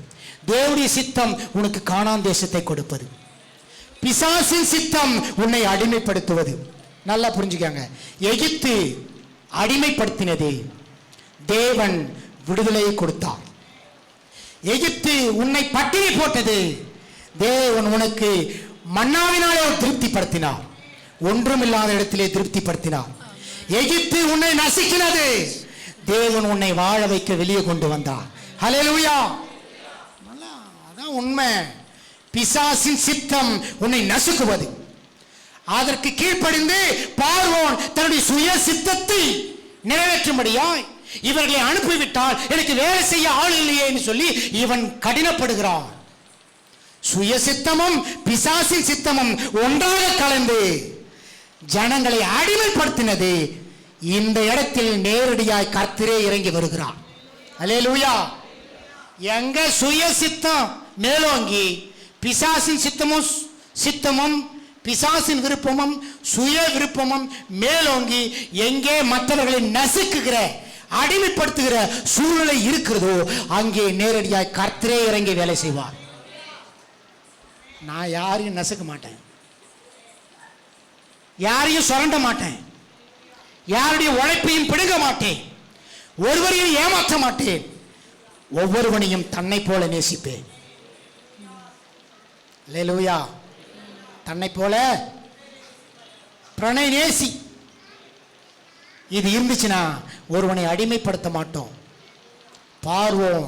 தேவனுடைய சித்தம் உனக்கு கானான் தேசத்தை கொடுப்பது, பிசாசின் சித்தம் உன்னை அடிமைப்படுத்துவது. நல்லா புரிஞ்சுக்காங்க. எகிப்து அடிமைப்படுத்தினது, தேவன் விடுதலையை கொடுத்தார். எகிப்து உன்னை பட்டினி போட்டது, தேவன் உனக்கு மன்னாவினாலே திருப்திப்படுத்தினார், ஒன்றுமில்லாத இடத்திலே திருப்திப்படுத்தினார். எகிப்து உன்னை நசுக்கினது, தேவன் உன்னை வாழ வைக்க வெளியே கொண்டு வந்தார். ஹல்லேலூயா. அதான் உண்மை. பிசாசின் சித்தம் உன்னை நசுக்குவது. அதற்கு கீழ்ப்படிந்து பார்வோன் தன்னுடைய சுய சித்தத்தை நிறைவேற்றும்படியாய் இவர்களை அனுப்பிவிட்டால் எனக்கு வேலை செய்ய ஆள் இல்லையே என்று சொல்லி இவன் கடினப்படுகிறான். சுய சித்தமும் பிசாசின் சித்தமும் ஒன்றாக கலந்து ஜனங்களை அடிமைப்படுத்தினது. இந்த இடத்தில் நேரடியாய் கர்த்தரே இறங்கி வருகிறார். அல்லேலூயா. எங்க சுய சித்தம் மேலோங்கி பிசாசின் சித்தமும் பிசாசின் விருப்பமும் சுய விருப்பமும் மேலோங்கி எங்கே மற்றவர்களை நசுக்குகிற அடிமைப்படுத்துகிற சூழ்நிலை இருக்கிறதோ அங்கே நேரடியாய் கர்த்தரே இறங்கி வேலை செய்வார். நான் யாரையும் நசுக்க மாட்டேன். யாரையும் சுரண்ட மாட்டேன், யாருடைய உழைப்பையும் பிடுங்க மாட்டேன், ஒருவரையும் ஏமாற்ற மாட்டேன், ஒவ்வொருவனையும் தன்னை போல நேசிப்பேன். அல்லேலூயா. தன்னை போல பிரணய நேசி. இது இருந்துச்சுன்னா ஒருவனை அடிமைப்படுத்த மாட்டோம். பார்வோன்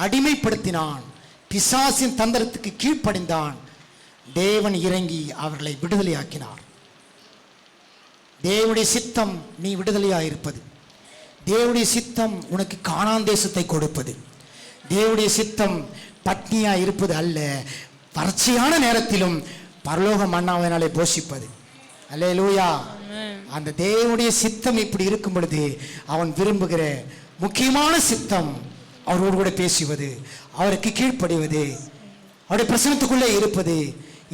அடிமைப்படுத்தினான், பிசாசின் தந்திரத்துக்கு கீழ்ப்படிந்தான். தேவன் இறங்கி அவர்களை விடுதலையாக்கினார். தேவனுடைய சித்தம் நீ விடுதலையாயிருப்பது. தேவனுடைய சித்தம் உனக்கு கானான் தேசத்தை கொடுப்பது. தேவனுடைய சித்தம் பட்னியா இருப்பது அல்ல, வறட்சியான நேரத்திலும் பரலோக மன்னாவினாலே போஷிப்பது. அல்லேலூயா. அந்த தேவனுடைய சித்தம் இப்படி இருக்கும் பொழுது அவன் விரும்புகிற முக்கியமான சித்தம் அவரோடு கூட பேசுவது, அவருக்கு கீழ்ப்படிவது, அவருடைய பிரசனத்துக்குள்ளே இருப்பது.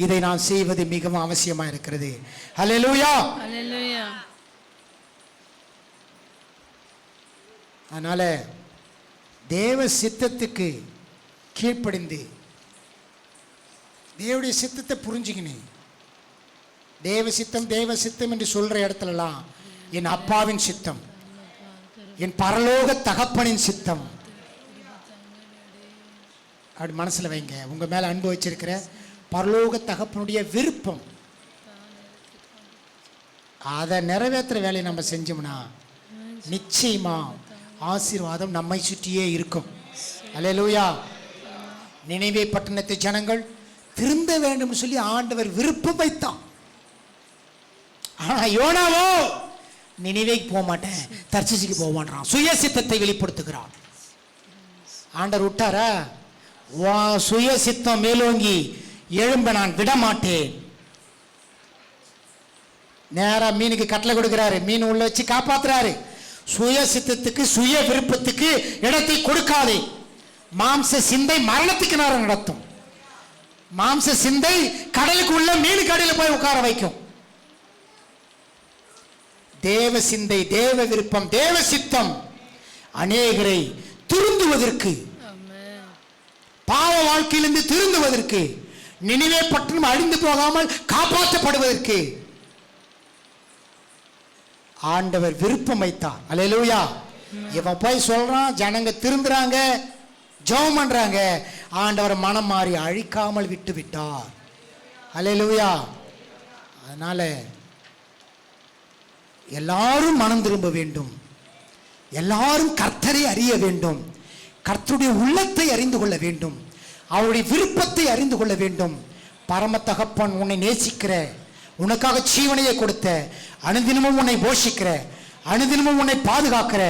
இதை நான் செய்வது மிகவும் அவசியமா இருக்கிறது. அல்லேலூயா. அல்லேலூயா. அதனால தேவ சித்தத்துக்கு கீழ்ப்படிந்து தேவனுடைய சித்தத்தை புரிஞ்சுக்கினேன். தேவ சித்தம் தேவ சித்தம் என்று சொல்ற இடத்துலலாம் என் அப்பாவின் சித்தம், என் பரலோக தகப்பனின் சித்தம் அப்படி மனசுல வைங்க. உங்க மேல அன்பு வச்சிருக்கிற பரலோக தகப்பனுடைய விருப்பம், அதை நிறைவேற்றுற வேலையை நம்ம செஞ்சோம்னா நிச்சயமா ஆசீர்வாதம் நம்மை சுற்றியே இருக்கும். அல்லேலூயா. நினைவே பட்டணத்து ஜனங்கள் திருந்த வேண்டும் சொல்லி ஆண்டவர் விருப்பம் வைத்தான். ஆனா யோனாவோ நினைவேக்கு போக மாட்டேன், தர்சிசுக்கு போக மாட்டான், சுய சித்தத்தை வெளிப்படுத்துகிறான். ஆண்டவர் விட்டாரா? சுய சித்தம் மேலோங்கி எழும்ப நான் விட மாட்டேன். நேரா மீனுக்கு கட்டளை கொடுக்கிறாரு, மீன் உள்ள வச்சு காப்பாத்துறாரு. சுய சித்தத்துக்கு சுய விருப்பத்துக்கு இடத்தை கொடுக்காதே. மாம்ச சிந்தை மரணத்துக்கு நேரம் நடத்தும். மாம்ச சிந்தை கடலுக்கு உள்ள மீனு கடையில் போய் உட்கார வைக்கும். தேவ சிந்தை, தேவ விருப்பம், தேவ சித்தம் அநேகரை திருந்துவதற்கு, பாவ வாழ்க்கையிலிருந்து திருந்துவதற்கு, நினைவே பட்டணம் அழிந்து போகாமல் காப்பாற்றப்படுவதற்கு ஆண்டவர் விருப்பம் வைத்தார். அல்லேலூயா. இவன் போய் சொல்றான், ஜனங்க திருந்துறாங்க, ஜெபம் பண்றாங்க, ஆண்டவர் மனம் மாறி அழிக்காமல் விட்டு விட்டார். அல்லேலூயா. அதனால எல்லாரும் மனம் திரும்ப வேண்டும், எல்லாரும் கர்த்தரை அறிய வேண்டும், கர்த்தருடைய உள்ளத்தை அறிந்து கொள்ள வேண்டும், அவருடைய விருப்பத்தை அறிந்து கொள்ள வேண்டும். பரம தகப்பன் உன்னை நேசிக்கிற, உனக்காக ஜீவனையை கொடுத்த, அனுதினமும் உன்னை போஷிக்கிற, அனுதினமும் உன்னை பாதுகாக்கிற,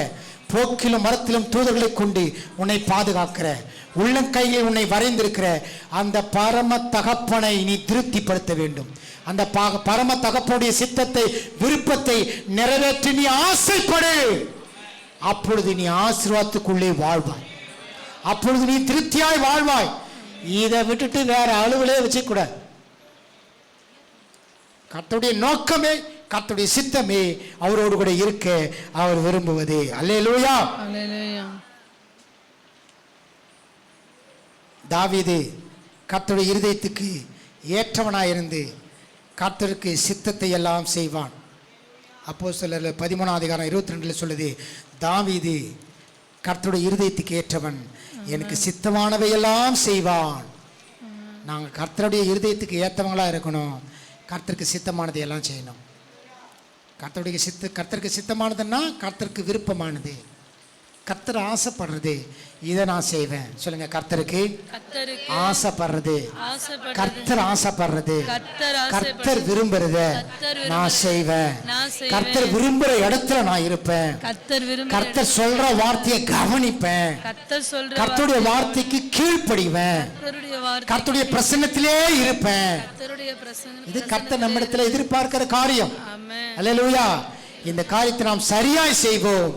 போக்கிலும் மரத்திலும் தூதர்களை கொண்டு உன்னை பாதுகாக்கிற, உள்ளங்கையை உன்னை வரைந்திருக்கிற அந்த பரம தகப்பனை நீ திருப்திப்படுத்த வேண்டும். அந்த பரம தகப்பனுடைய சித்தத்தை, விருப்பத்தை நிறைவேற்றி நீ ஆசைப்படு. அப்பொழுது நீ ஆசீர்வாதத்துக்குள்ளே வாழ்வாய், அப்பொழுது நீ திருப்தியாய் வாழ்வாய். இதை விட்டுட்டு வேற அலுவலே வச்சுக்கூடாது. கர்த்தருடைய நோக்கமே, கர்த்தருடைய சித்தமே அவரோடு கூட இருக்க அவர் விரும்புவது. அல்லேலூயா. தாவீது கர்த்தருடைய இருதயத்துக்கு ஏற்றவனாயிருந்து கர்த்தருக்கு சித்தத்தை எல்லாம் செய்வான். அப்போஸ்தலர் 13:22 சொல்லுது, தாவீது கர்த்தருடைய இருதயத்துக்கு ஏற்றவன், எனக்கு சித்தமானவை எல்லாம் செய்வான். நாங்கள் கர்த்தருடைய இருதயத்துக்கு ஏற்றவங்களா இருக்கணும், கர்த்தருக்கு சித்தமானதை எல்லாம் செய்யணும். கர்த்தருக்கு சித்தமானதுன்னா கர்த்தருக்கு விருப்பமானது, கர்த்தர் ஆசைப்படுறது, இதை நான் செய்வேன். சொல்லுங்க, கர்த்தருக்கு ஆசைப்படுறது, கர்த்தர் ஆசைப்படுறது, கர்த்தர் விரும்புறத நான் செய்வேன். கர்த்தர் விரும்புற இடத்துல நான் இருப்பேன். கர்த்தர் சொல்ற வார்த்தையை கவனிப்பேன். கர்த்தருடைய வார்த்தைக்கு கீழ்ப்படிவேன். கர்த்தருடைய பிரசன்னத்திலே இருப்பேன். இது கர்த்தர் நம்மிடத்துல எதிர்பார்க்கிற காரியம். அல்லேலூயா. இந்த காரியத்தை நாம் சரியாய் செய்வோம்,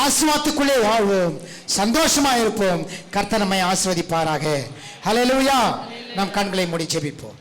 ஆசீர்வாதத்துக்குள்ளே வாழ்வோம், சந்தோஷமா இருப்போம். கர்த்தர் நம்மை ஆசீர்வதிப்பாராக. ஹல்லேலூயா. நாம் கண்களை மூடி ஜெபிப்போம்.